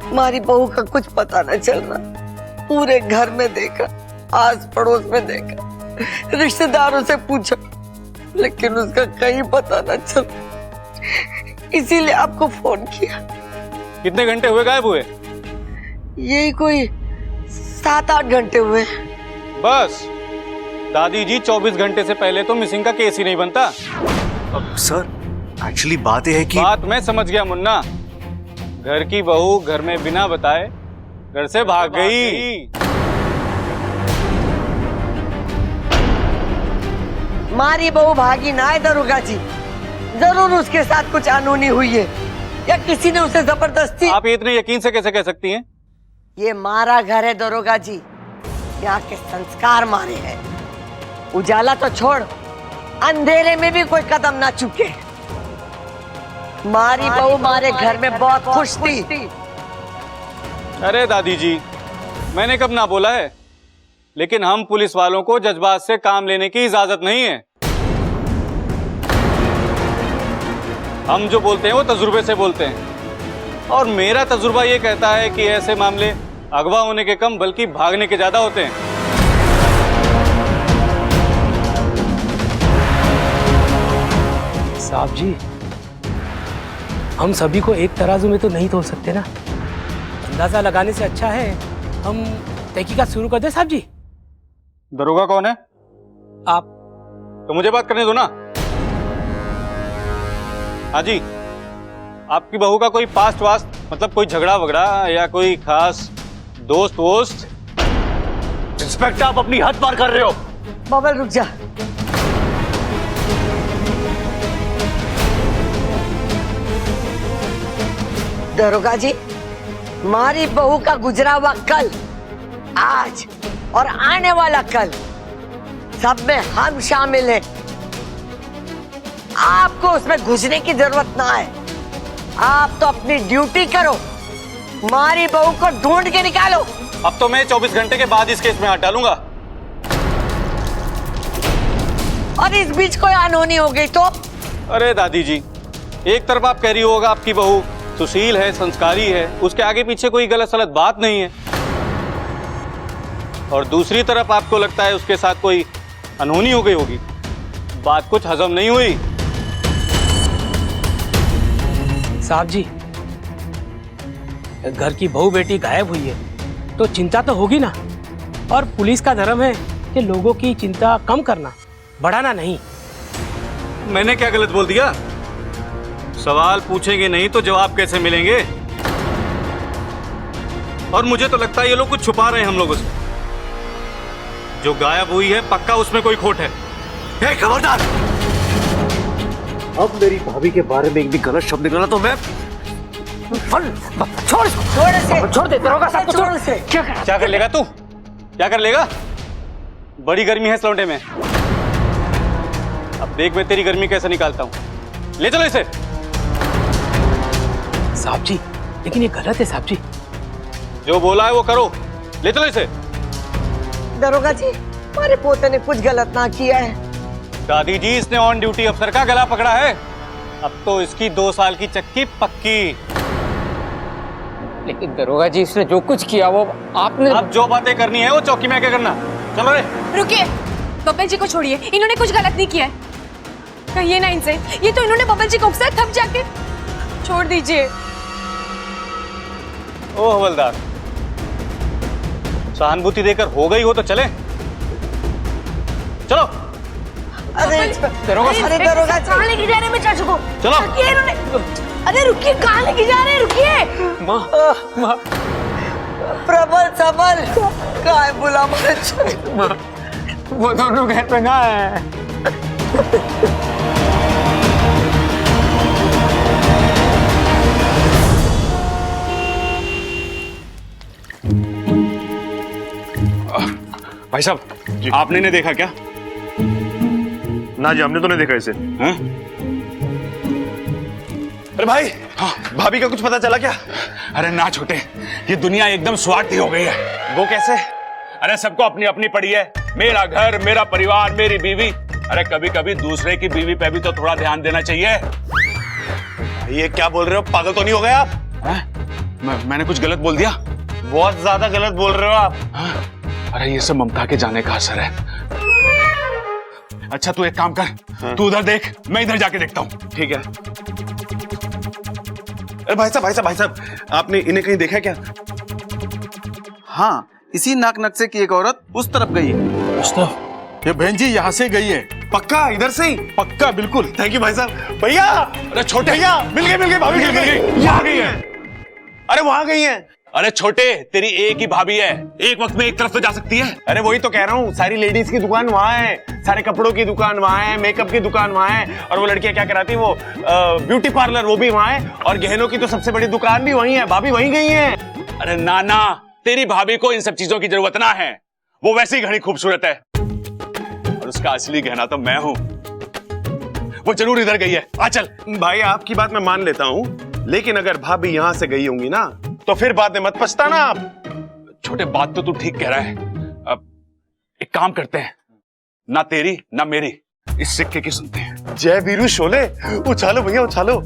हमारी बहू का कुछ पता न चल रहा। पूरे घर में देखा, आस पड़ोस में देखा, रिश्तेदारों से पूछा, लेकिन उसका कहीं पता न चल। इसीलिए आपको फोन किया। कितने घंटे हुए गायब हुए? यही कोई 7-8 घंटे हुए। बस दादी जी, 24 घंटे से पहले तो मिसिंग का केस ही नहीं बनता। अब सर, एक्चुअली बात यह है कि बात मैं समझ गया मुन्ना। घर की बहू घर में बिना बताए घर से भाग गई। मारी बहू भागी ना है दरोगा जी, जरूर उसके साथ कुछ अनहोनी हुई है या किसी ने उसे जबरदस्ती। आप इतने यकीन से कैसे कह सकती हैं? ये मारा घर है दरोगा जी, यहाँ के संस्कार मारे हैं। उजाला तो छोड़, अंधेरे में भी कोई कदम ना चुके। मारी बहू मारे घर में बहुत खुश थी। अरे दादी जी, मैंने कब ना बोला है, लेकिन हम पुलिस वालों को जज्बात से काम लेने की इजाजत नहीं है। हम जो बोलते हैं वो तजुर्बे से बोलते हैं, और मेरा तजुर्बा ये कहता है कि ऐसे मामले अगवा होने के कम बल्कि भागने के ज्यादा होते हैं। साहब जी, हम सभी को एक तराजू में तो नहीं तोल सकते ना। अंदाजा लगाने से अच्छा है हम तहकीकात शुरू कर दें। साहब जी, दरोगा कौन है? आप। तो मुझे बात करने दो ना। हाँ जी, आपकी बहू का कोई पास्ट वास्ट, मतलब कोई झगड़ा वगड़ा या कोई खास दोस्त वोस्त? इंस्पेक्टर, आप अपनी हद पार कर रहे हो। बबल रुक जा। दरोगा जी, हमारी बहू का गुजरा हुआ कल, आज और आने वाला कल, सब में हम शामिल हैं। आपको उसमें घुसने की जरूरत ना है। आप तो अपनी ड्यूटी करो, हमारी बहू को ढूंढ के निकालो। अब तो मैं 24 घंटे के बाद इस केस में हाथ डालूंगा। और इस बीच कोई अनहोनी हो गई तो? अरे दादी जी, एक तरफ आप कह रही होगा आपकी बहू सुशील है, संस्कारी है, उसके आगे पीछे कोई गलत सलत बात नहीं है, और दूसरी तरफ आपको लगता है उसके साथ कोई अनहोनी हो गई होगी। बात कुछ हजम नहीं हुई। साहब जी, घर की बहू बेटी गायब हुई है तो चिंता तो होगी ना, और पुलिस का धर्म है कि लोगों की चिंता कम करना, बढ़ाना नहीं। मैंने क्या गलत बोल दिया? सवाल पूछेंगे नहीं तो जवाब कैसे मिलेंगे? और मुझे तो लगता है ये लोग कुछ छुपा रहे हैं हम लोगों से। जो गायब हुई है पक्का उसमें कोई खोट है। खबरदार! अब मेरी भाभी के बारे में एक भी गलत शब्द निकला तो मैं छोड़ दे दरोगा साहब को, छोड़ से। क्या कर लेगा तू? क्या कर लेगा? बड़ी गर्मी है इस लौंडे में। अब देख मैं तेरी गर्मी कैसे निकालता हूँ। ले चलो इसे। साहब जी, लेकिन ये गलत है साहब जी। जो बोला है वो करो। ले चलो इसे। दरोगा जी, हमारे पोते ने कुछ गलत ना किया है। दादी जी, इसने ऑन ड्यूटी अफसर का गला पकड़ा है। अब तो इसकी 2 साल की चक्की पक्की। लेकिन दरोगा जी, इसने जो कुछ किया वो आपने। अब जो बातें करनी है वो चौकी में आके करना। चलो रे। रुकिए, बब्बल जी को छोड़िए, इन्होंने कुछ गलत नहीं किया है। कहिए ना इनसे, ये तो इन्होंने बब्बल जी को उकसाया, थक जाके छोड़ दीजिए। ओ हवलदार, सहानुभूति देकर हो गई हो तो चले। चलो। अरे दरोगा कहाँ लेके जा रहे हैं मैं चाचू को? चलो। रुकिए इन्होंने। अरे रुकिए, कहाँ लेके जा रहे हैं? रुकिए। माँ प्रबल सबल कहाँ है? बुला मुझे। वो दोनों घर पे ना है। भाई साहब, आपने नहीं देखा क्या? ना जी, हमने तो नहीं देखा इसे। हाँ? अरे भाई, हाँ, भाभी का कुछ पता चला क्या? अरे ना छोटे, ये दुनिया एकदम स्वार्थी हो गई है। वो कैसे? अरे सबको अपनी अपनी पड़ी है। मेरा घर, मेरा परिवार, मेरी बीवी। अरे कभी कभी दूसरे की बीवी पे भी तो थोड़ा ध्यान देना चाहिए। ये क्या बोल रहे हो? पागल तो नहीं हो गए आप? मैंने कुछ गलत बोल दिया? बहुत ज्यादा गलत बोल रहे हो आप। अरे ये सब ममता के जाने का असर है। अच्छा तू एक काम कर, तू उधर देख, मैं इधर जाके देखता हूँ। ठीक है। अरे भाई साहब, आपने इन्हें कहीं देखा क्या? हाँ, इसी नाक नक्शे की एक औरत उस तरफ गई है। उस तरफ? ये बहन जी यहाँ से गई है। पक्का? इधर से ही? पक्का, बिल्कुल। थैंक यू भाई साहब। भैया, अरे छोटे भैया, मिल गई भाभी मिल गई। यहाँ गई है। अरे वहां गई है। अरे छोटे, तेरी एक ही भाभी है, एक वक्त में एक तरफ तो जा सकती है। अरे वही तो कह रहा हूँ, सारी लेडीज की दुकान वहाँ है, सारे कपड़ों की दुकान वहाँ है, मेकअप की दुकान वहाँ है, और वो लड़कियां क्या कराती है, वो ब्यूटी पार्लर, वो भी वहाँ है, और गहनों की तो सबसे बड़ी दुकान भी वहीं है। भाभी वहीं गई है। अरे नाना, तेरी भाभी को इन सब चीजों की जरूरत ना है, वो वैसे ही घनी खूबसूरत है, और उसका असली गहना तो मैं हूँ। वो जरूर इधर गई है। आ चल। भाई आपकी बात मैं मान लेता हूँ, लेकिन अगर भाभी यहाँ से गई होंगी ना, तो फिर बाद में मत पछताना आप। छोटे, बात तो तू ठीक कह रहा है। अब एक काम करते हैं, ना तेरी ना मेरी, इस सिक्के की सुनते हैं। जय वीरू शोले, उछालो भैया उछालो।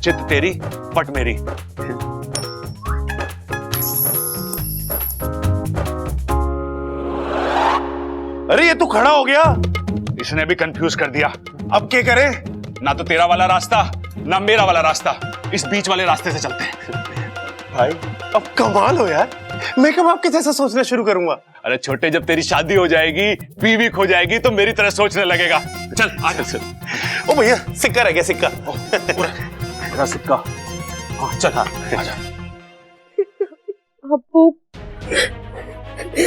चित तेरी पट मेरी। अरे ये तो खड़ा हो गया। इसने भी कंफ्यूज कर दिया। अब क्या करें? ना तो तेरा वाला रास्ता ना मेरा वाला रास्ता, इस बीच वाले रास्ते से चलते हैं। भाई अब कमाल हो यार, मैं कब आपके जैसा सोचना शुरू करूंगा? अरे छोटे, जब तेरी शादी हो जाएगी, बीवी खो जाएगी, तो मेरी तरह सोचने लगेगा। चल आ चल। ओ भैया, सिक्का रह गया, सिक्का। पूरा सिक्का। हाँ चल, हाँ आजा। अप्पू,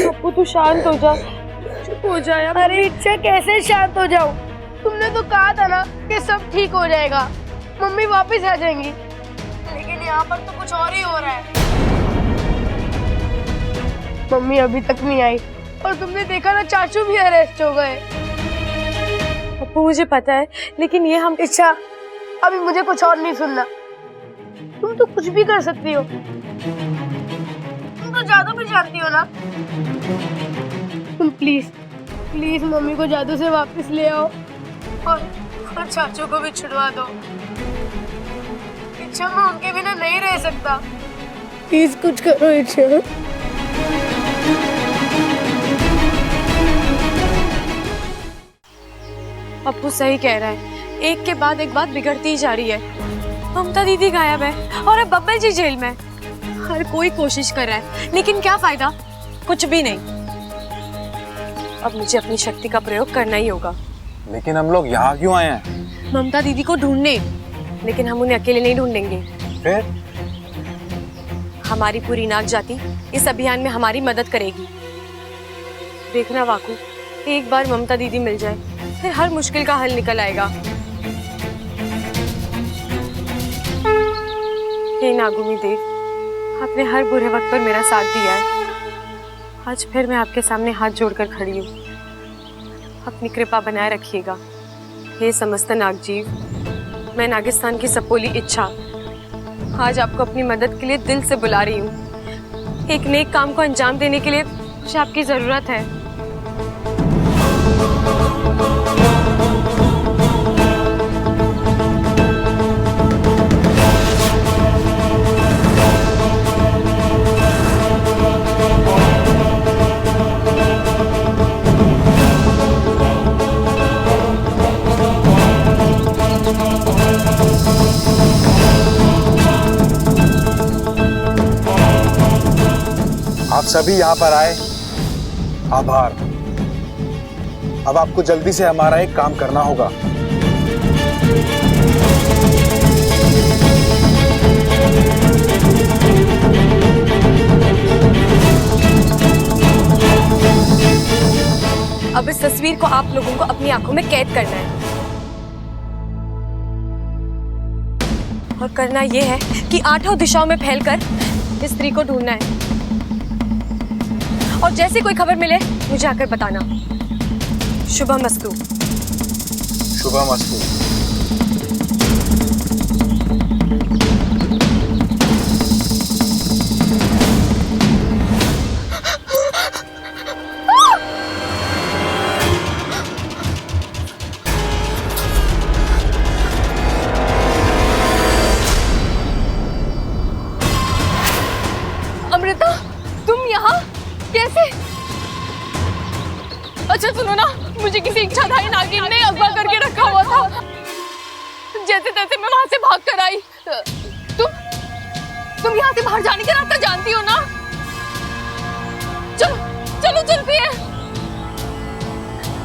अप्पू तू शांत हो जा, चुप हो जा यार। अरे इच्छा, कैसे शांत हो जाऊं? तुमने तो कहा था ना कि सब ठीक हो जाएगा, मम्मी वापस आ जाएंगी, लेकिन यहाँ पर तो कुछ और ही हो रहा है। मम्मी अभी तक नहीं आई, और तुमने देखा ना, चाचू भी अरेस्ट हो गए। अप्पू मुझे पता है, लेकिन ये हम। इच्छा, अभी मुझे कुछ और नहीं सुनना। तुम तो कुछ भी कर सकती हो, तुम तो जादू भी जानती हो ना। तुम प्लीज प्लीज मम्मी को जादू से वापस ले आओ, और चाचू को भी छुड़वा दो। इच्छा, मैं उनके बिना नहीं रह सकता, प्लीज कुछ करो इच्छा। अप्पू सही कह रहा है, एक के बाद एक बात बिगड़ती ही जा रही है। ममता दीदी गायब है और अब बब्बल जी जेल में। हर कोई कोशिश कर रहा है, लेकिन क्या फायदा? कुछ भी नहीं। अब मुझे अपनी शक्ति का प्रयोग करना ही होगा। लेकिन हम लोग यहाँ क्यों आए हैं? ममता दीदी को ढूंढने, लेकिन हम उन्हें अकेले नहीं ढूंढेंगे। फिर? हमारी पूरी नाग जाति इस अभियान में हमारी मदद करेगी। देखना वाकू, एक बार ममता दीदी मिल जाए, फिर हर मुश्किल का हल निकल आएगा। हे नागुमी देव, आपने हर बुरे वक्त पर मेरा साथ दिया है। आज फिर मैं आपके सामने हाथ जोड़कर खड़ी हूँ। अपनी कृपा बनाए रखिएगा। हे समस्त नागजीव, मैं नागिस्तान की सपोली इच्छा आज आपको अपनी मदद के लिए दिल से बुला रही हूँ। एक नेक काम को अंजाम देने के लिए मुझे आपकी जरूरत है। सभी यहाँ पर आए, आभार। अब आपको जल्दी से हमारा एक काम करना होगा। अब इस तस्वीर को आप लोगों को अपनी आंखों में कैद करना है और करना यह है कि 8 दिशाओं में फैलकर इस स्त्री को ढूंढना है और जैसे कोई खबर मिले मुझे आकर बताना। शुभमस्तु। शुभमस्तु। अमृता, तुम यहाँ कैसे? अच्छा सुनो ना, मुझे किसी इच्छाधारी नागिन ने अगवा करके रखा हुआ था। जैसे तैसे मैं वहां से भाग कर आई। तुम यहाँ से बाहर जाने का रास्ता जानती हो ना? चलो चलो चलते हैं।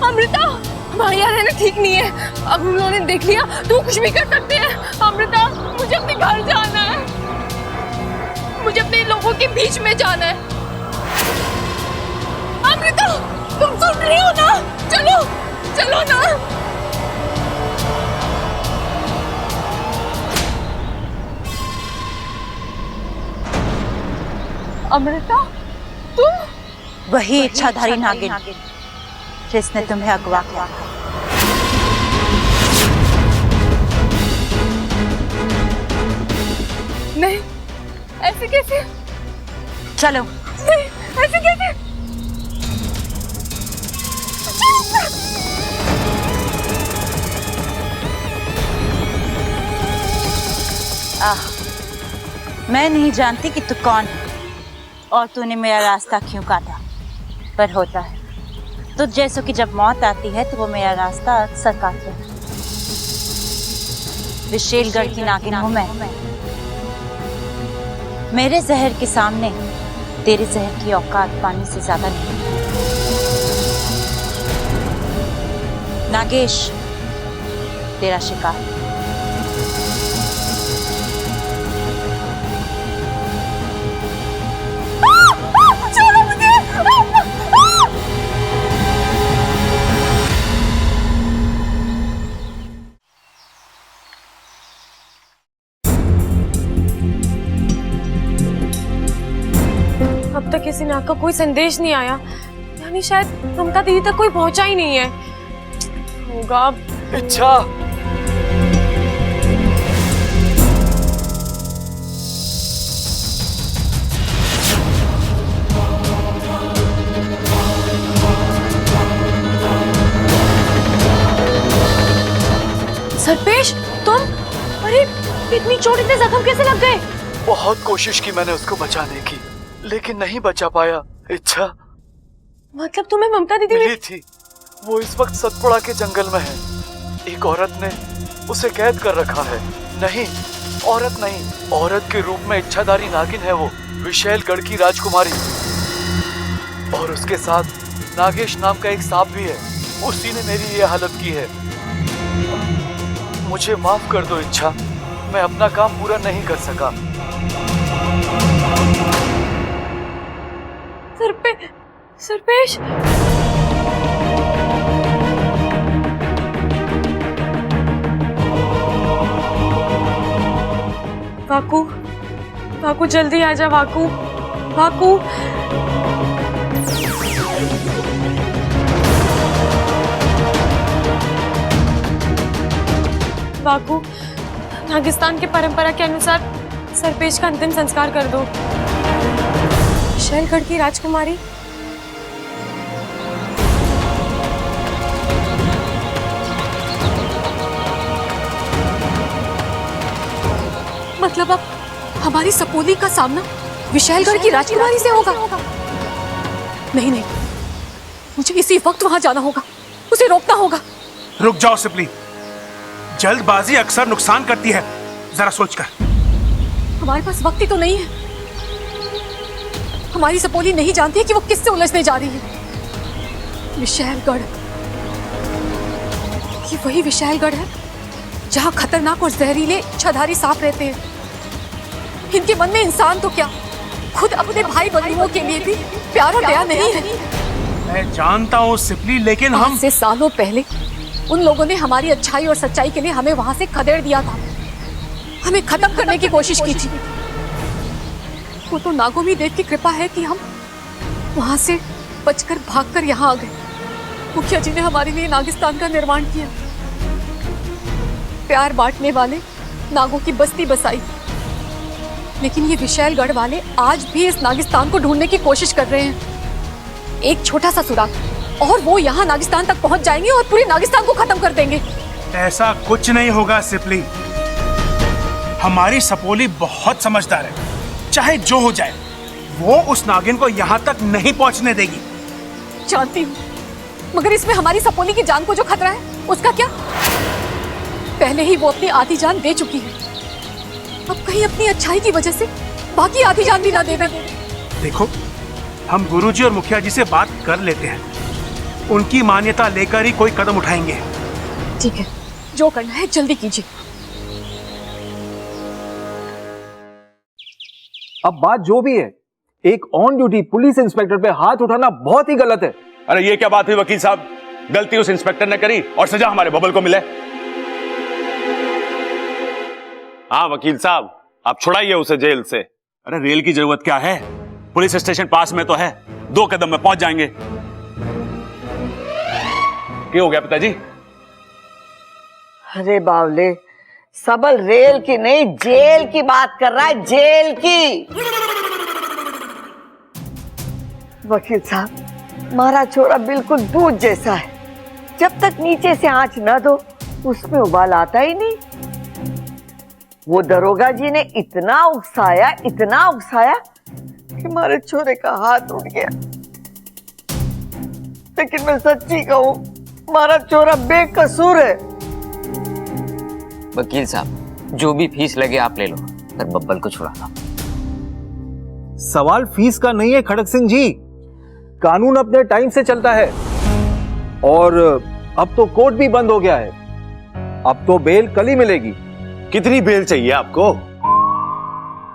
अमृता, हमारे यहाँ रहना ठीक नहीं है। अब उन्होंने देख लिया तो कुछ भी कर सकते हैं। अमृता, मुझे अपने घर जाना है, मुझे अपने लोगों के बीच में जाना है। अमृता, तुम सुन रही हो ना? चलो चलो ना। अमृता, तुम? वही इच्छाधारी नागिन जिसने तुम्हें अगवा किया। नहीं, ऐसे कैसे? चलो। नहीं, ऐसे कैसे? मैं नहीं जानती कि तू कौन है और तूने मेरा रास्ता क्यों काटा, पर होता है तो जैसों की जब मौत आती है तो वो मेरा रास्ता अक्सर काटते हैं। विशेलगढ़ की नागिन हूं मैं। मेरे जहर के सामने तेरे जहर की औकात पानी से ज्यादा नहीं। नागेश तेरा शिकार। अब तक किसी नाग का कोई संदेश नहीं आया, यानी शायद ममता दीदी तक कोई पहुंचा ही नहीं है। होगा इच्छा। सरपेश, तुम? अरे इतनी चोट, इतने जख्म कैसे लग गए? बहुत कोशिश की मैंने उसको बचाने की, लेकिन नहीं बचा पाया। इच्छा, मतलब तुम्हें ममता दीदी मिली थी? वो इस वक्त सतपुड़ा के जंगल में है। एक औरत ने उसे कैद कर रखा है। नहीं, औरत नहीं, औरत के रूप में इच्छाधारी नागिन है वो, विशेलगढ़ की राजकुमारी। और उसके साथ नागेश नाम का एक सांप भी है। उसी ने मेरी ये हालत की है। मुझे माफ कर दो इच्छा, मैं अपना काम पूरा नहीं कर सका। सरपेश, वाकू, वाकू जल्दी आ जा। वाकू, वाकू। वाकू, नागिस्तान के परंपरा के अनुसार सरपेश का अंतिम संस्कार कर दो। विशेलगढ़ की राजकुमारी? मतलब अब हमारी सपोली का सामना विशेलगढ़ की राजकुमारी से होगा? नहीं नहीं, मुझे इसी वक्त वहां जाना होगा, उसे रोकना होगा। रुक जाओ सिपली, जल्दबाजी अक्सर नुकसान करती है, जरा सोचकर। हमारे पास वक्त ही तो नहीं है। हमारी सपोली नहीं जानती कि वो किससे उलझने जा रही है। विशालगढ़, ये वही विशालगढ़ है जहाँ खतरनाक और जहरीले इच्छाधारी सांप रहते हैं। इनके मन में इंसान तो क्या, खुद अपने भाई बंधुओं के लिए भी प्यार और दया नहीं है। मैं जानता हूँ सिपली, लेकिन हम से सालों पहले उन लोगों ने हमारी अच्छाई और सच्चाई के लिए हमें वहां से खदेड़ दिया था, हमें खत्म करने की कोशिश की थी। वो तो नागोमी देव की कृपा है कि हम वहां से बचकर भागकर यहाँ आ गए। मुखिया जी ने हमारे लिए नागिस्तान का निर्माण किया, प्यार बांटने वाले नागों की बस्ती बसाई। लेकिन ये विशालगढ़ वाले आज भी इस नागिस्तान को ढूंढने की कोशिश कर रहे हैं। एक छोटा सा सुराग और वो यहाँ नागिस्तान तक पहुंच जाएंगे और पूरे नागिस्तान को खत्म कर देंगे। ऐसा कुछ नहीं होगा सिपली, हमारी सपोली बहुत समझदार है। चाहे जो हो जाए वो उस नागिन को यहाँ तक नहीं पहुँचने देगी। जानती हूँ, मगर इसमें हमारी सपोली की जान को जो खतरा है उसका क्या? पहले ही वो अपनी आधी जान दे चुकी है, अब कहीं अपनी अच्छाई की वजह से बाकी आधी जान भी ना दे दे। देखो, हम गुरुजी और मुखिया जी से बात कर लेते हैं, उनकी मान्यता लेकर ही कोई कदम उठाएंगे। ठीक है, जो करना है जल्दी कीजिए। अब बात जो भी है, एक ऑन ड्यूटी पुलिस इंस्पेक्टर पे हाथ उठाना बहुत ही गलत है। अरे ये क्या बात हुई वकील साहब, गलती उस इंस्पेक्टर ने करी और सजा हमारे बबल को मिले। हाँ वकील साहब, आप छुड़ाइए उसे जेल से। अरे रेल की जरूरत क्या है, पुलिस स्टेशन पास में तो है, 2 कदम में पहुंच जाएंगे। क्या हो गया पिताजी? अरे बावले, सबल रेल की नहीं जेल की बात कर रहा है, जेल की। वकील साहब, हमारा छोरा बिल्कुल दूध जैसा है, जब तक नीचे से आंच न दो उसमें उबाल आता ही नहीं। वो दरोगा जी ने इतना उकसाया कि हमारे छोरे का हाथ उठ गया। लेकिन मैं सच्ची कहूं, हमारा छोरा बेकसूर है। वकील साहब, जो भी फीस लगे आप ले लो, पर बब्बल को छुड़ा दो। सवाल फीस का नहीं है खड़क सिंह जी, कानून अपने टाइम से चलता है और अब तो कोर्ट भी बंद हो गया है, अब तो बेल कल ही मिलेगी। कितनी बेल चाहिए आपको?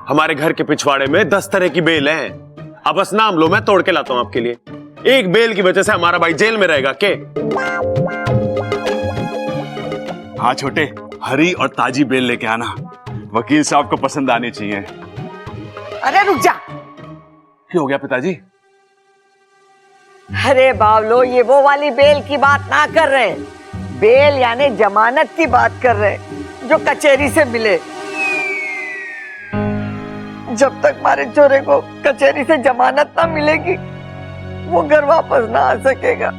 हमारे घर के पिछवाड़े में 10 तरह की बेल हैं। अब बस नाम लो, मैं तोड़ के लाता हूं आपके लिए। एक बेल की वजह से हमारा भाई जेल में रहेगा के? हाँ छोटे, हरी और ताजी बेल लेके आना, वकील साहब को पसंद आनी चाहिए। अरे रुक जा। क्या हो गया पिताजी? अरे बावलो, ये वो वाली बेल की बात ना कर रहे हैं, बेल यानी जमानत की बात कर रहे हैं, जो कचहरी से मिले। जब तक हमारे छोरे को कचहरी से जमानत ना मिलेगी वो घर वापस ना आ सकेगा।